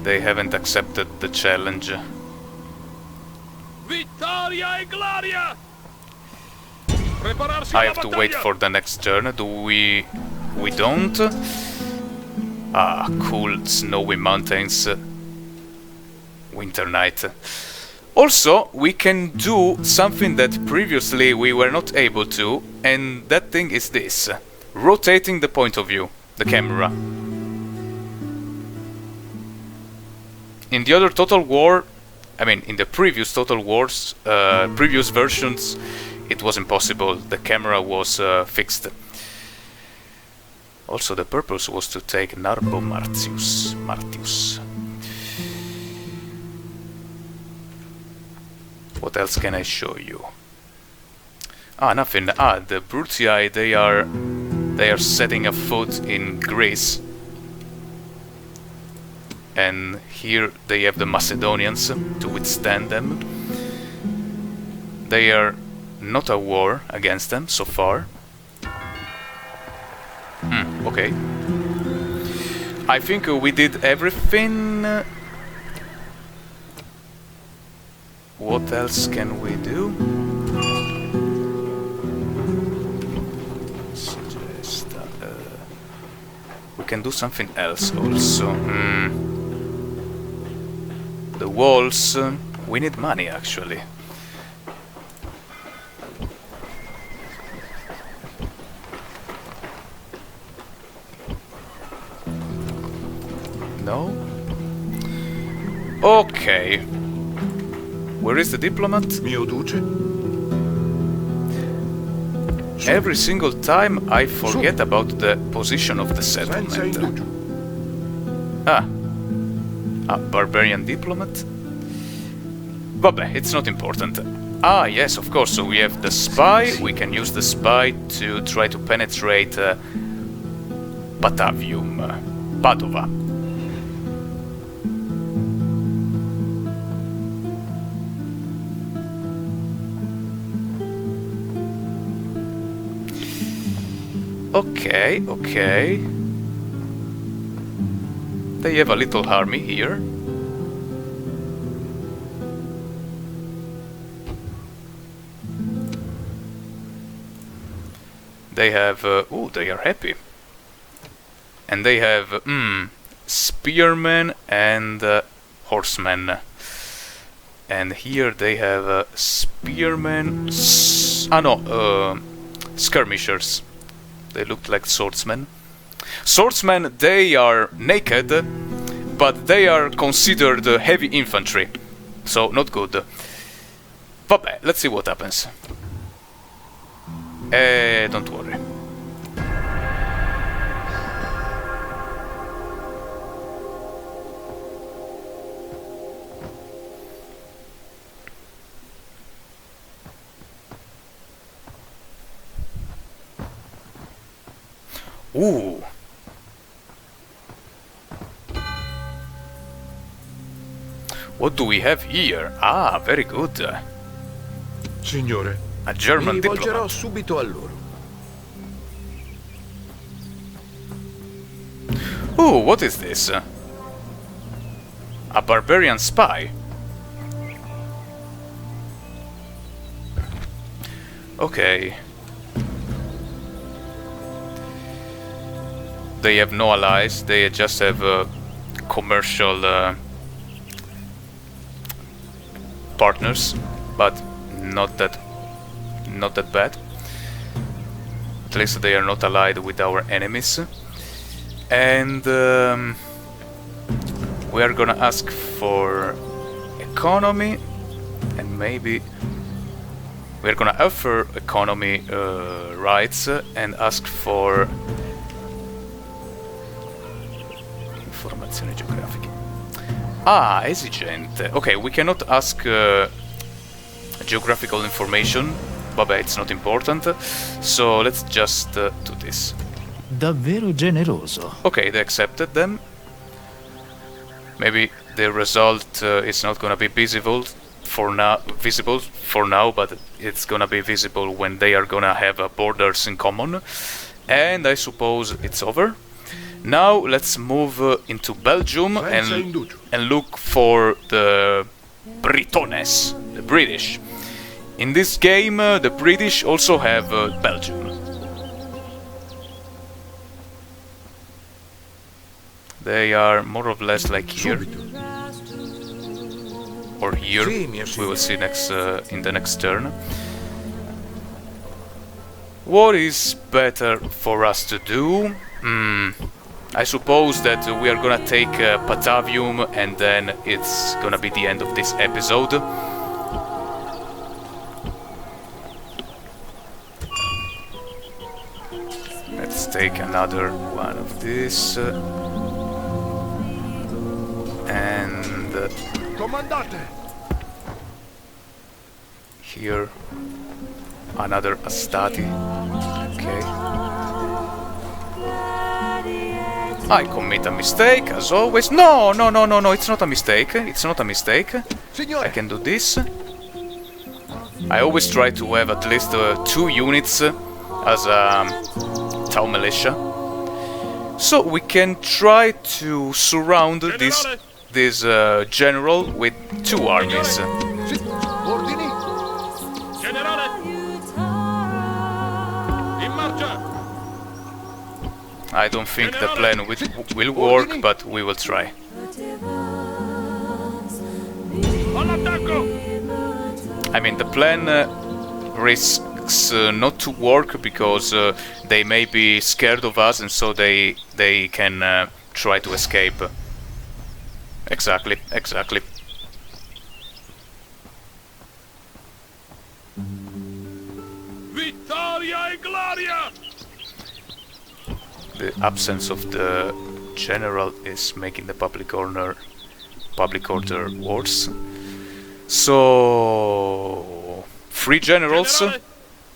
They haven't accepted the challenge. Vittoria e gloria! Prepararsi I alla have to battaglia! wait for the next turn. Do we... We don't? Ah, cool snowy mountains. Winter night. Also, we can do something that previously we were not able to, and that thing is this. Rotating the point of view, the camera. In the other Total War, I mean, in the previous Total Wars, previous versions, it was impossible. The camera was fixed. Also, the purpose was to take Narbo Martius. What else can I show you? Ah, nothing. Ah, the Brutii, they are setting a foot in Greece. And here they have the Macedonians to withstand them. They are not at war against them so far. Okay. I think we did everything. What else can we do? Segesta. We can do something else also. The walls, we need money actually. No? Okay. Where is the diplomat? Mio duce? Every single time I forget about the position of the Senza settlement. indugio. Ah. A barbarian diplomat? Vabbè, it's not important. Ah, yes, of course, so we have the spy. We can use the spy to try to penetrate Patavium, Padova. Okay, okay. They have a little army here. They have... oh, they are happy. And they have... spearmen and horsemen. And here they have spearmen... skirmishers. They look like swordsmen. Swordsmen, they are naked, but they are considered heavy infantry. So, not good. Vabbè, let's see what happens. Don't worry. Ooh. What do we have here? Ah, very good. Signore, A mi German rivolgerò diplomat. subito a loro. Ooh, what is this? A barbarian spy. Okay. They have no allies, they just have commercial partners, but not that bad. At least they are not allied with our enemies. And we are gonna ask for economy, and maybe we're gonna offer economy rights and ask for Informazioni geografiche. Ah, esigente. Okay, we cannot ask geographical information. Vabbè, it's not important. So let's just do this. Davvero generoso. Okay, they accepted them. Maybe the result is not gonna be visible for now, but it's gonna be visible when they are gonna have borders in common. And I suppose it's over. Now let's move into Belgium and look for the Britones, the British. In this game, the British also have Belgium. They are more or less like here. Or here. We will see next in the next turn. What is better for us to do? I suppose that we are gonna take Patavium and then it's gonna be the end of this episode. Let's take another one of this. And Comandante! here another Astati. Okay. I commit a mistake, as always. No, it's not a mistake. It's not a mistake. Signore! I can do this. I always try to have at least 2 units as a town militia. So we can try to surround this general with 2 armies. Ordini! Generale! In marcia! I don't think the plan will work, but we will try. All'attacco! I mean, the plan risks not to work because they may be scared of us, and so they can try to escape. Exactly. Vittoria e gloria! The absence of the general is making the public order worse. So 3 generals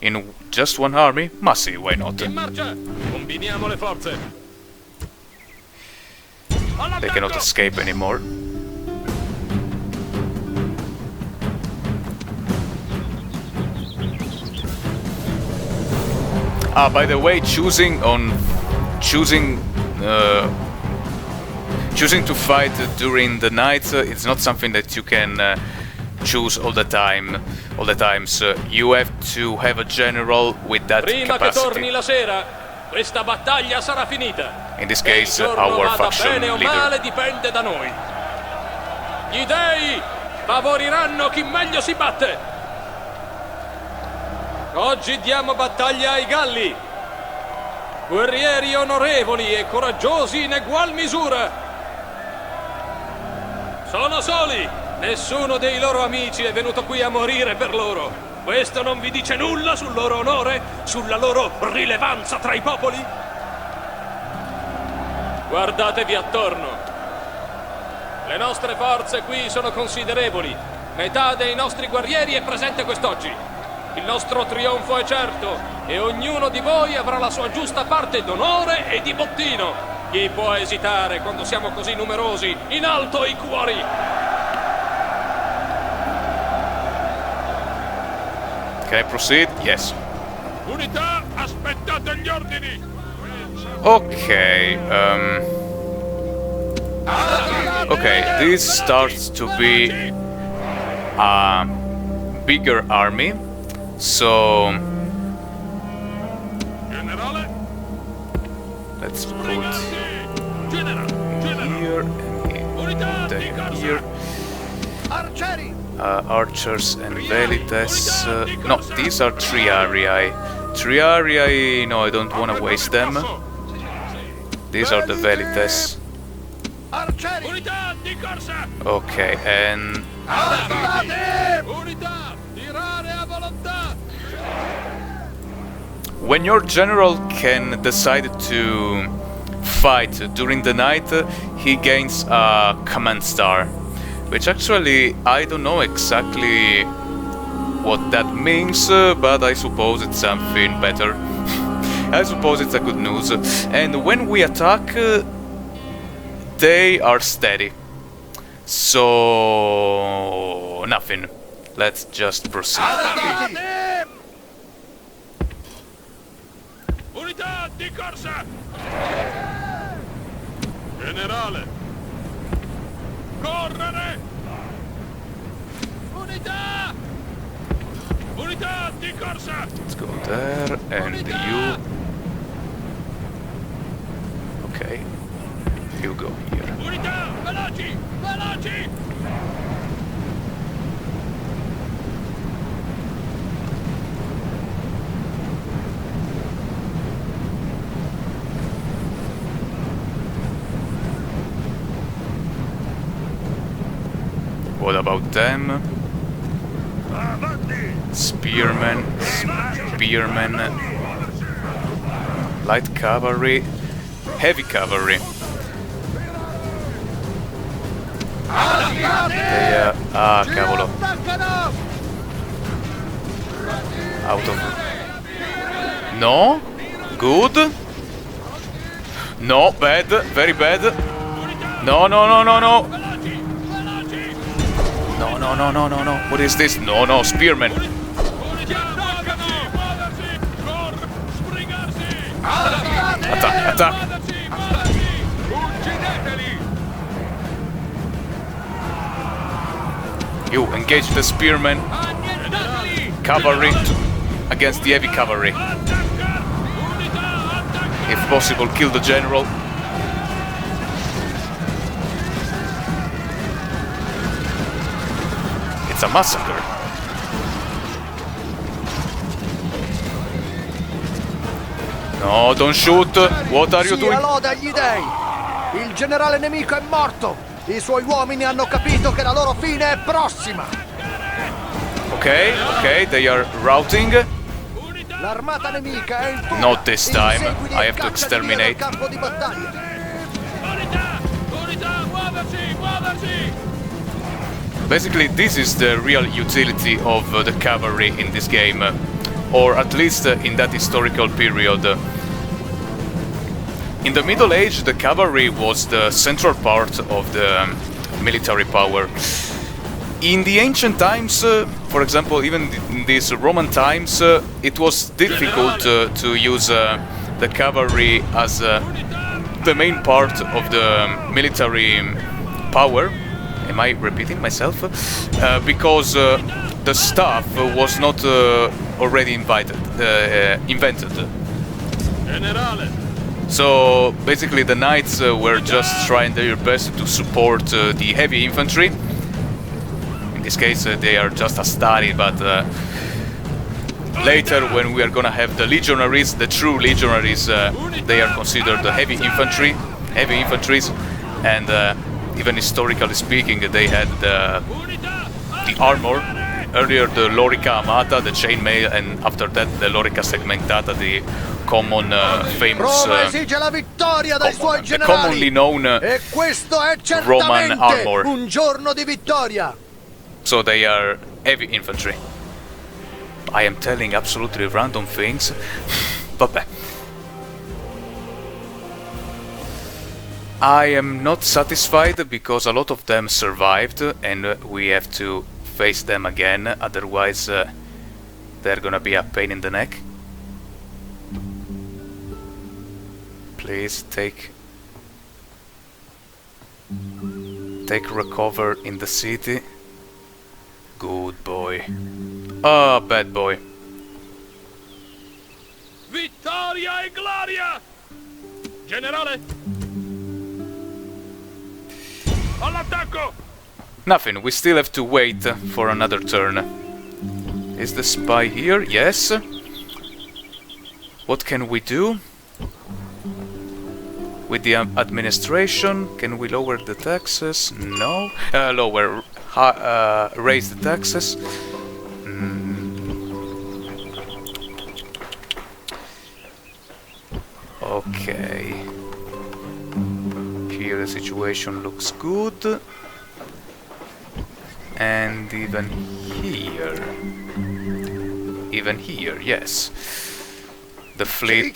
in just 1 army? Ma sì, why not? In marcia! Combiniamo le forze! They cannot escape anymore. Ah, by the way, choosing to fight during the night, it's not something that you can choose all the time. All the times, you have to have a general with that Prima che torni capacity. la sera, questa battaglia sarà finita. In this Che il case, giorno our vada faction bene o leader. male dipende da noi. Gli dei favoriranno chi meglio si batte. Oggi diamo battaglia ai Galli. Guerrieri onorevoli e coraggiosi in egual misura. Sono soli. Nessuno dei loro amici è venuto qui a morire per loro. Questo non vi dice nulla sul loro onore, sulla loro rilevanza tra i popoli? Guardatevi attorno. Le nostre forze qui sono considerevoli. Metà dei nostri guerrieri è presente quest'oggi. Il nostro trionfo è certo e ognuno di voi avrà la sua giusta parte d'onore e di bottino. Chi può esitare quando siamo così numerosi? In alto i cuori! Can I proceed? Yes. Unità, aspettate gli ordini! Okay. Okay, this starts to be a bigger army. So Generale! let's put Generale! here and Unità di then corsa! here. Arcieri! Archers and velites. No, these are triarii. Triarii, no, I don't want to waste them. These are the velites. Arcieri! Unità di corsa! Okay, and Unità, tirare a volontà! when your general can decide to fight during the night, he gains a command star, which actually I don't know exactly what that means, but I suppose it's something better. I suppose it's a good news. And when we attack, they are steady. So nothing. Let's just proceed. Unità di corsa! Generale! Correre! Unità! Unità di corsa! Let's go there, and you... Okay, you go here. Unità! Veloci! Veloci! What about them? Spearmen, spearmen, light cavalry, heavy cavalry. Cavolo. Out of... No? Good? No, bad, very bad. No, no, no, no, no. No, no, no, no, no, no. What is this? No, no, spearmen. Attack, attack. You engage the spearmen. Cavalry against the heavy cavalry. If possible, kill the general. It's a massacre. No, don't shoot. What are you doing? Sia lode agli dei. Il generale nemico è morto. I suoi uomini hanno capito che la loro fine è prossima. Okay, okay, they are routing. L'armata nemica è in fuga. Not this time. Inseguili I e have to caccia via dal exterminate. campo di battaglia. Unità! Unità! Muoversi! Muoversi! Basically, this is the real utility of the cavalry in this game, or at least in that historical period. In the Middle Age, the cavalry was the central part of the military power. In the ancient times, for example, even in these Roman times, it was difficult to use the cavalry as the main part of the military power. Am I repeating myself? Because the staff was not already invented. Generale! So basically the knights were just trying their best to support the heavy infantry. In this case they are just a study, but later when we are gonna have the legionaries, the true legionaries, they are considered the heavy infantries, and even historically speaking, they had the armor. Earlier the lorica amata, the chainmail, and after that the lorica segmentata, the common famous, Roma esige la vittoria dai suoi the commonly generali. known E questo è Roman certamente armor. un giorno di vittoria. So they are heavy infantry. I am telling absolutely random things. Vabbè. I am not satisfied because a lot of them survived and we have to face them again, otherwise they're gonna be a pain in the neck. Please take recover in the city. Good boy. Ah, bad boy. Vittoria e gloria! Generale! All'attacco! Nothing, we still have to wait for another turn. Is the spy here? Yes. What can we do? With the administration, can we lower the taxes? No. Raise the taxes. Okay. situation looks good. And even here. Even here, yes. The fleet...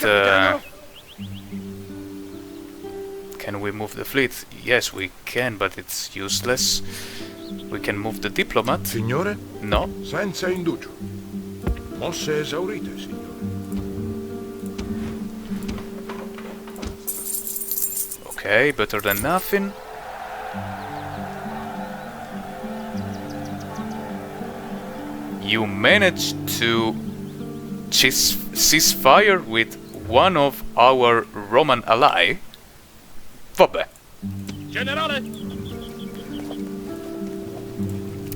can we move the fleet? Yes, we can, but it's useless. We can move the diplomat. Signore? No. Senza indugio. Mosse esaurite, signore. Okay, better than nothing. You managed to cease fire with one of our Roman ally. Vabbè. Generale!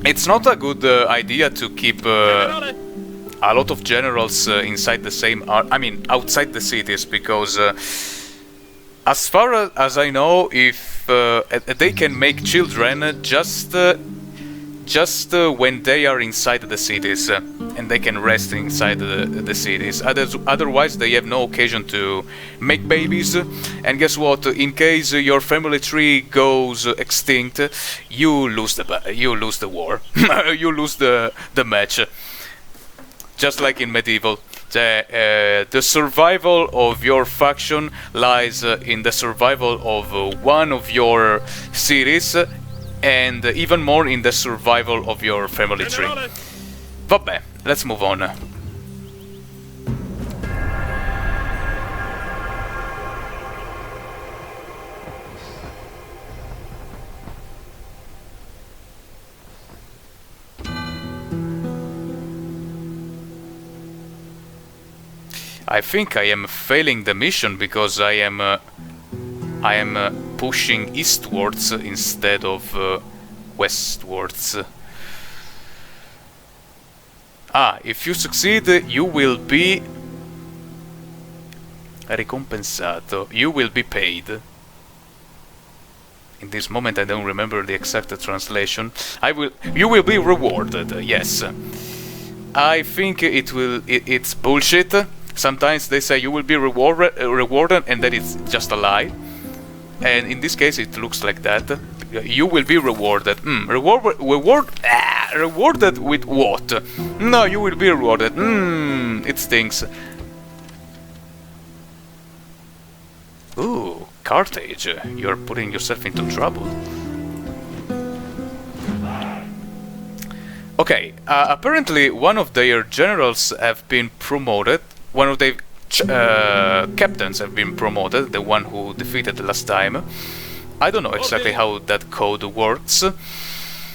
It's not a good idea to keep Generale! a lot of generals inside the same... I mean, outside the cities, because... as far as I know, if they can make children just when they are inside the cities, and they can rest inside the cities. Otherwise, they have no occasion to make babies. And guess what? In case your family tree goes extinct, you lose the war. You lose the match. Just like in medieval. The survival of your faction lies in the survival of one of your cities, and even more in the survival of your family tree. Vabbè, let's move on. I think I am failing the mission because I am pushing eastwards instead of westwards. If you succeed, you will be ricompensato. You will be paid. In this moment, I don't remember the exact translation. You will be rewarded. Yes. I think it's bullshit. Sometimes they say you will be rewarded, and that is just a lie. And in this case, it looks like that. You will be rewarded. Rewarded with what? No, you will be rewarded. It stinks. Ooh, Carthage. You're putting yourself into trouble. Okay, apparently one of their generals have been promoted. One of the captains have been promoted, the one who defeated last time. I don't know exactly how that code works,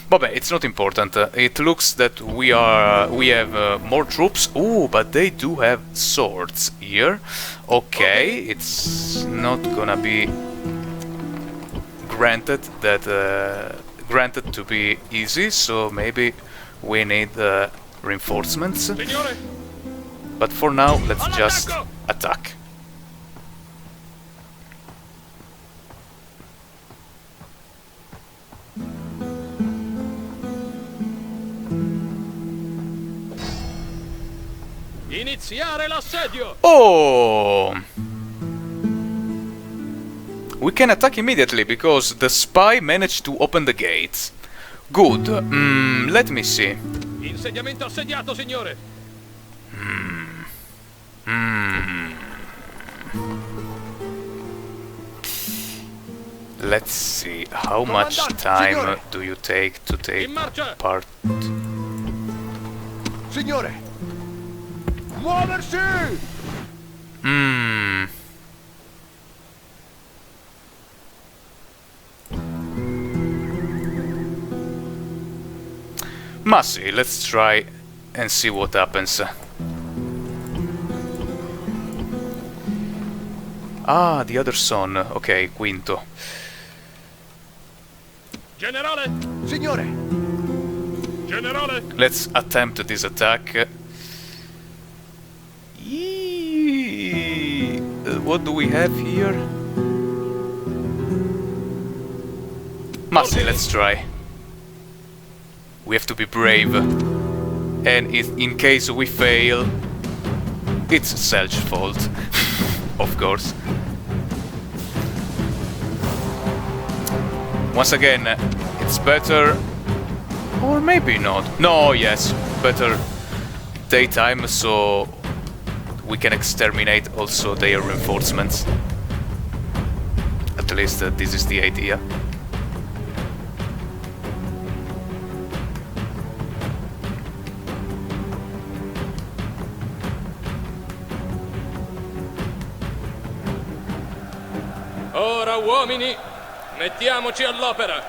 but it's not important. It looks that we have more troops. Ooh, but they do have swords here. Okay, it's not gonna be granted to be easy, so maybe we need reinforcements. Signore! But for now, let's just attack. Iniziare l'assedio! Oh! We can attack immediately because the spy managed to open the gates. Good. Let me see. Insediamento assediato, signore! Let's see, how much time do you take to take part? Signore! Muoversi! Ma sì, let's try and see what happens. Ah, the other son. Okay, Quinto. Generale! Signore! Generale! Let's attempt this attack. What do we have here? Ma sì, let's try. We have to be brave. And in case we fail, it's Selch's fault. Of course. once again, it's better, or maybe not. No, yes, better daytime, so we can exterminate also their reinforcements. At least this is the idea. Ora, uomini, mettiamoci all'opera.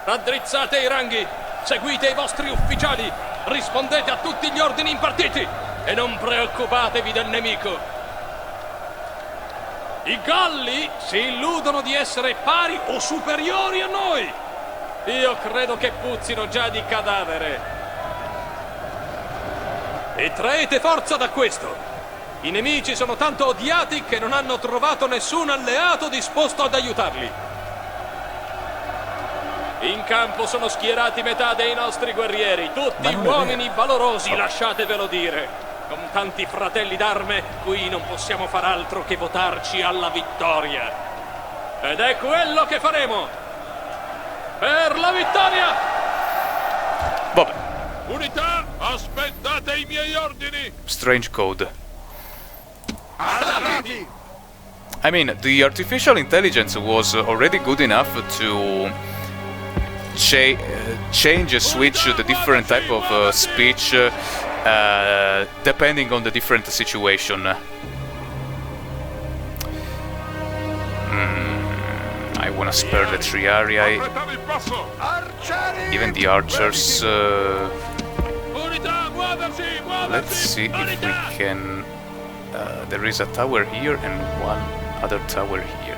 Raddrizzate i ranghi, seguite i vostri ufficiali, rispondete a tutti gli ordini impartiti e non preoccupatevi del nemico. I Galli si illudono di essere pari o superiori a noi. Io credo che puzzino già di cadavere. E traete forza da questo. I nemici sono tanto odiati che non hanno trovato nessun alleato disposto ad aiutarli. In campo sono schierati metà dei nostri guerrieri, tutti uomini valorosi, lasciatevelo dire. Con tanti fratelli d'arme, qui non possiamo far altro che votarci alla vittoria. Ed è quello che faremo. Per la vittoria! Vabbè. Unità, aspettate i miei ordini! Strange code. I mean, the artificial intelligence was already good enough to change, switch the different type of speech depending on the different situation. I wanna spare the triarii, even the archers. Let's see if we can. There is a tower here and one other tower here.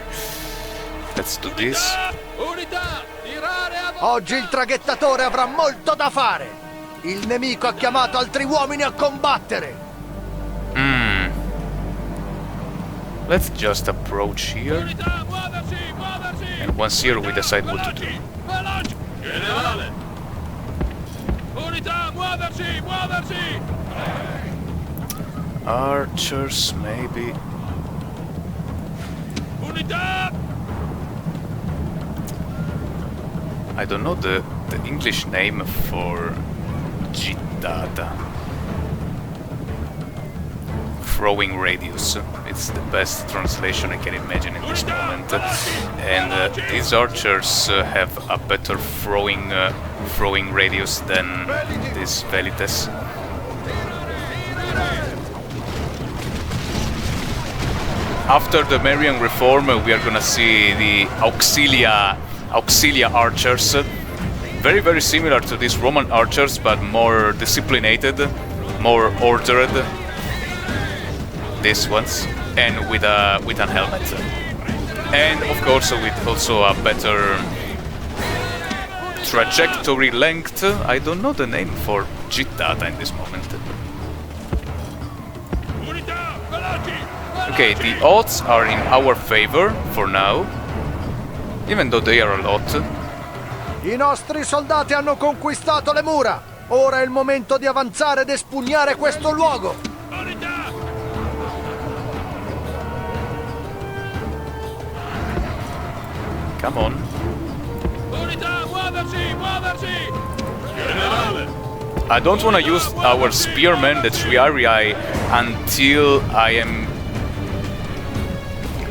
Let's do this. Oggi il traghettatore avrà molto da fare. Il nemico ha chiamato altri uomini a combattere. Let's just approach here. And once here we decide what to do. Generale! Unità, muoversi, muoversi! Archers, maybe. Unità! I don't know the English name for gittata. Throwing radius. It's the best translation I can imagine in this moment. And these archers have a better throwing radius than these velites. After the Marian reform, we are gonna see the auxilia archers, very very similar to these Roman archers, but more disciplined, more ordered. These ones, and with a helmet, and of course with also a better trajectory length. I don't know the name for gittata in this moment. Okay, the odds are in our favor for now, even though they are a lot. I nostri soldati hanno conquistato le mura. Ora è il momento di avanzare ed espugnare questo luogo. Come on. I don't want to use our spearmen, the triarii, until I am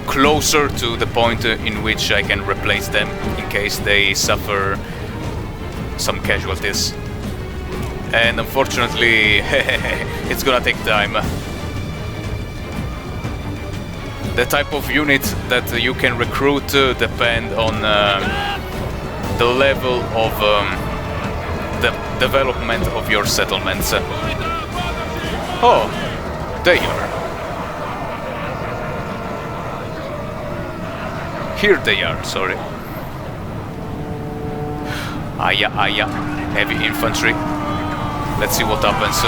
closer to the point in which I can replace them in case they suffer some casualties. And unfortunately, it's gonna take time. The type of unit that you can recruit depend on the level of the development of your settlements. Oh, there you are. Here they are, sorry. Aya, heavy infantry. Let's see what happens.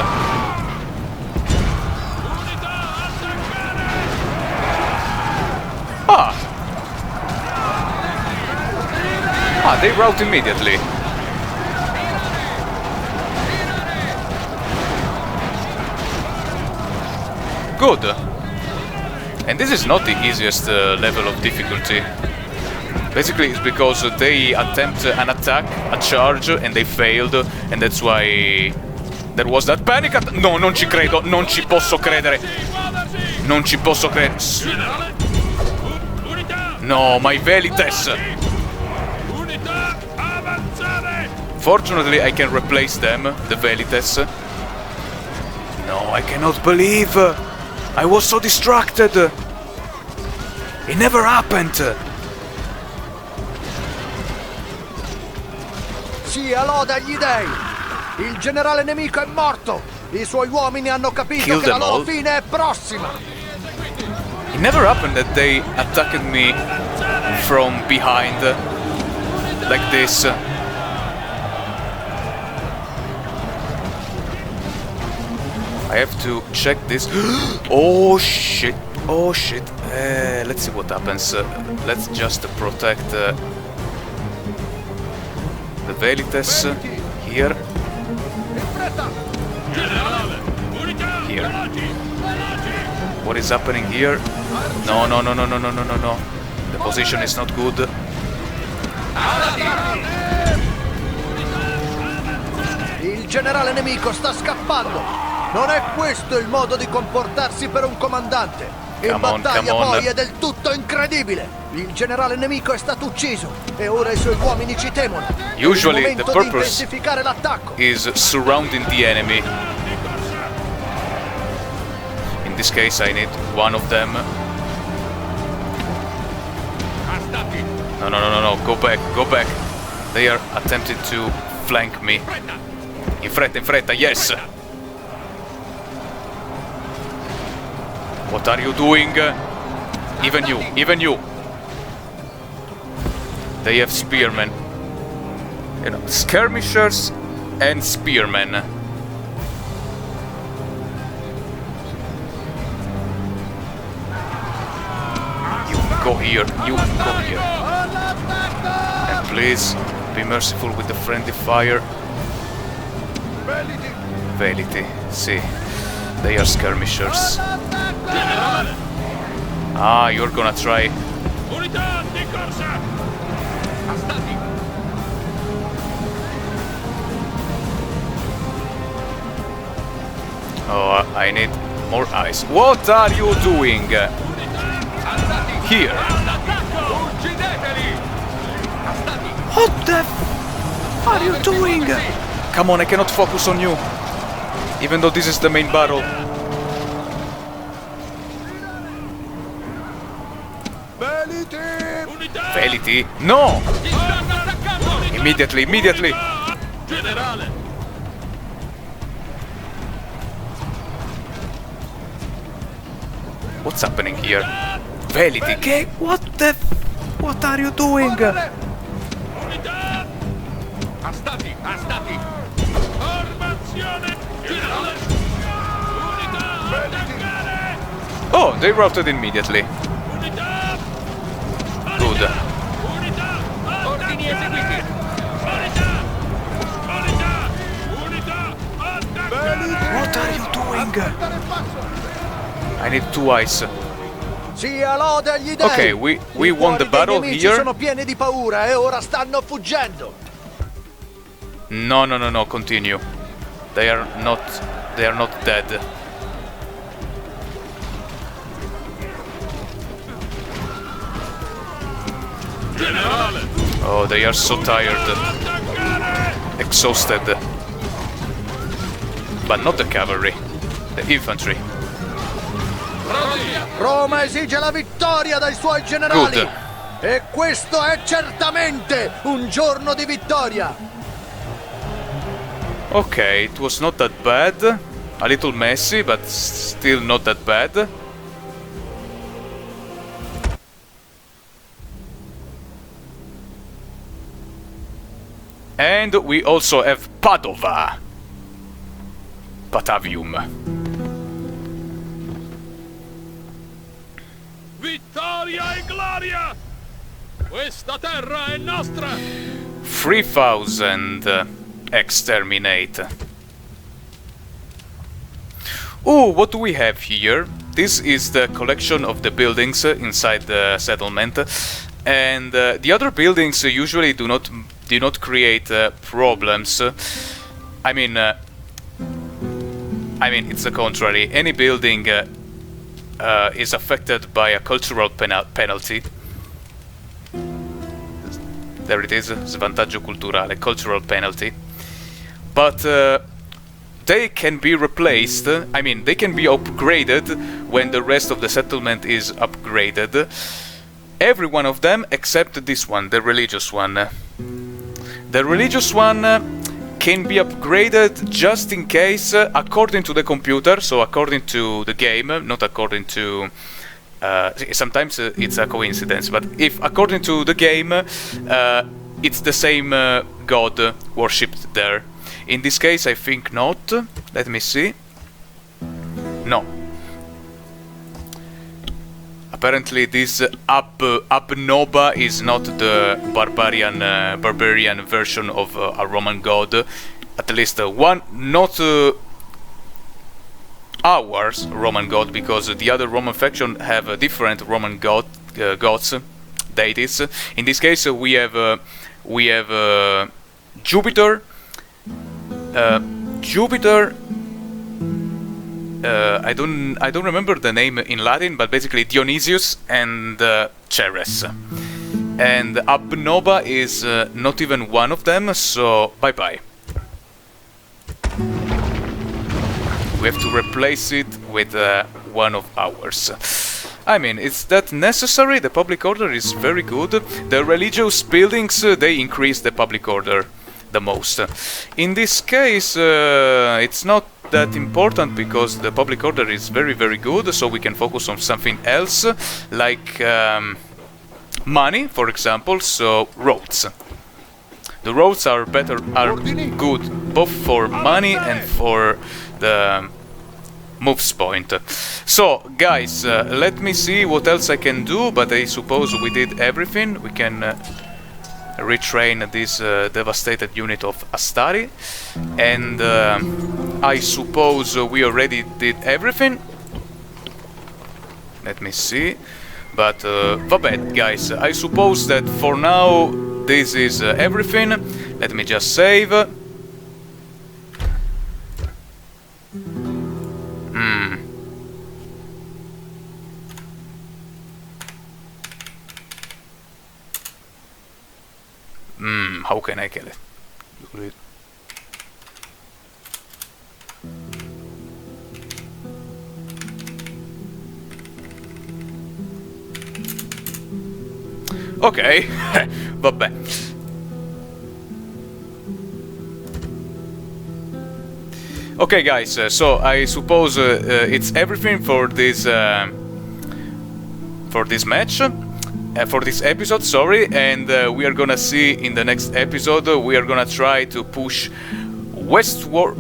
They rout immediately. Good. And this is not the easiest level of difficulty. Basically, it's because they attempt an attack, a charge, and they failed, and that's why there was that panic attack. No, non ci credo, non ci posso credere. Non ci posso credere. No, my Velites. Fortunately, I can replace them, the Velites. No, I cannot believe. I was so distracted. It never happened. Sia loda agli dei! Il generale nemico è morto! I suoi uomini hanno capito Kill che la them loro all. fine è prossima! It never happened that they attacked me from behind, like this. I have to check this. Oh shit! Oh shit! Let's see what happens. Let's just protect the Velites here. Here. What is happening here? No, no, no, no, no, no, no, no, no. The position is not good. Il generale nemico sta scappando! Non è questo il modo di comportarsi per un comandante! In Come on, battaglia come on. poi è del tutto incredibile! Il generale nemico è stato ucciso e ora i suoi uomini ci temono! Usually è il the momento di purpose intensificare l'attacco! is surrounding the enemy. In this case, I need one of them. No, no, no, no, no, go back, go back. They are attempting to flank me. In fretta, yes! What are you doing? Even you, even you. They have spearmen. You know, skirmishers and spearmen. You go here, you go here. And please, be merciful with the friendly fire. Velity, see. They are skirmishers. Ah, you're gonna try. Oh, I need more eyes. What are you doing? Here. What the f are you doing? Come on, I cannot focus on you. Even though this is the main battle. Velity? No! Immediately, immediately! What's happening here? Velity, che? What the f what are you doing? Oh, they routed immediately. Good. What are you doing? I need 2 eyes. Sia lode agli dei! Okay, we won the battle I nemici here. sono pieni di paura e ora stanno fuggendo! No, no, no, no, continue. They are not dead. Oh, they are so tired. Exhausted. But not the cavalry. The infantry. Roma esige la vittoria dai suoi generali! Good. E questo è certamente un giorno di vittoria! Okay, it was not that bad. A little messy, but still not that bad. And we also have Padova. Patavium. Vittoria e gloria! Questa terra è nostra! 3000 exterminate. Oh, what do we have here? This is the collection of the buildings inside the settlement. and the other buildings usually do not create problems. I mean, it's the contrary. Any building is affected by a cultural penalty. There it is, svantaggio culturale, cultural penalty. But they can be replaced, I mean, they can be upgraded when the rest of the settlement is upgraded. Every one of them except this one, the religious one. The religious one can be upgraded just in case, according to the computer, so according to the game, not according to... sometimes it's a coincidence, but if according to the game, it's the same god worshipped there. In this case, I think not. Let me see. No. Apparently, this Abnoba is not the barbarian version of a Roman god. At least one, not ours Roman god, because the other Roman faction have different Roman gods, deities. In this case, we have Jupiter. I don't remember the name in Latin, but basically Dionysius and Ceres. And Abnoba is not even one of them, so bye bye. We have to replace it with one of ours. I mean, is that necessary? The public order is very good. The religious buildings, they increase the public order the most. In this case, it's not that important because the public order is very, very good, so we can focus on something else, like money, for example, so roads. The roads are good both for money and for the moves point. So, guys, let me see what else I can do, but I suppose we did everything. We can retrain this devastated unit of Astari, and I suppose we already did everything. Let me see, but vabbè, guys, I suppose that for now this is everything. Let me just save. How can I kill it? Ok, vabbè. Okay, guys, so I suppose it's everything for this match. For this episode, sorry, and we are gonna see in the next episode, we are gonna try to push westwards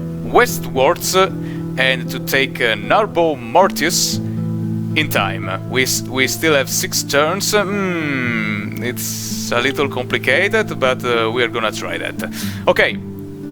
and to take Narbo Mortius in time. We still have 6 turns. It's a little complicated, but we are gonna try that. Okay.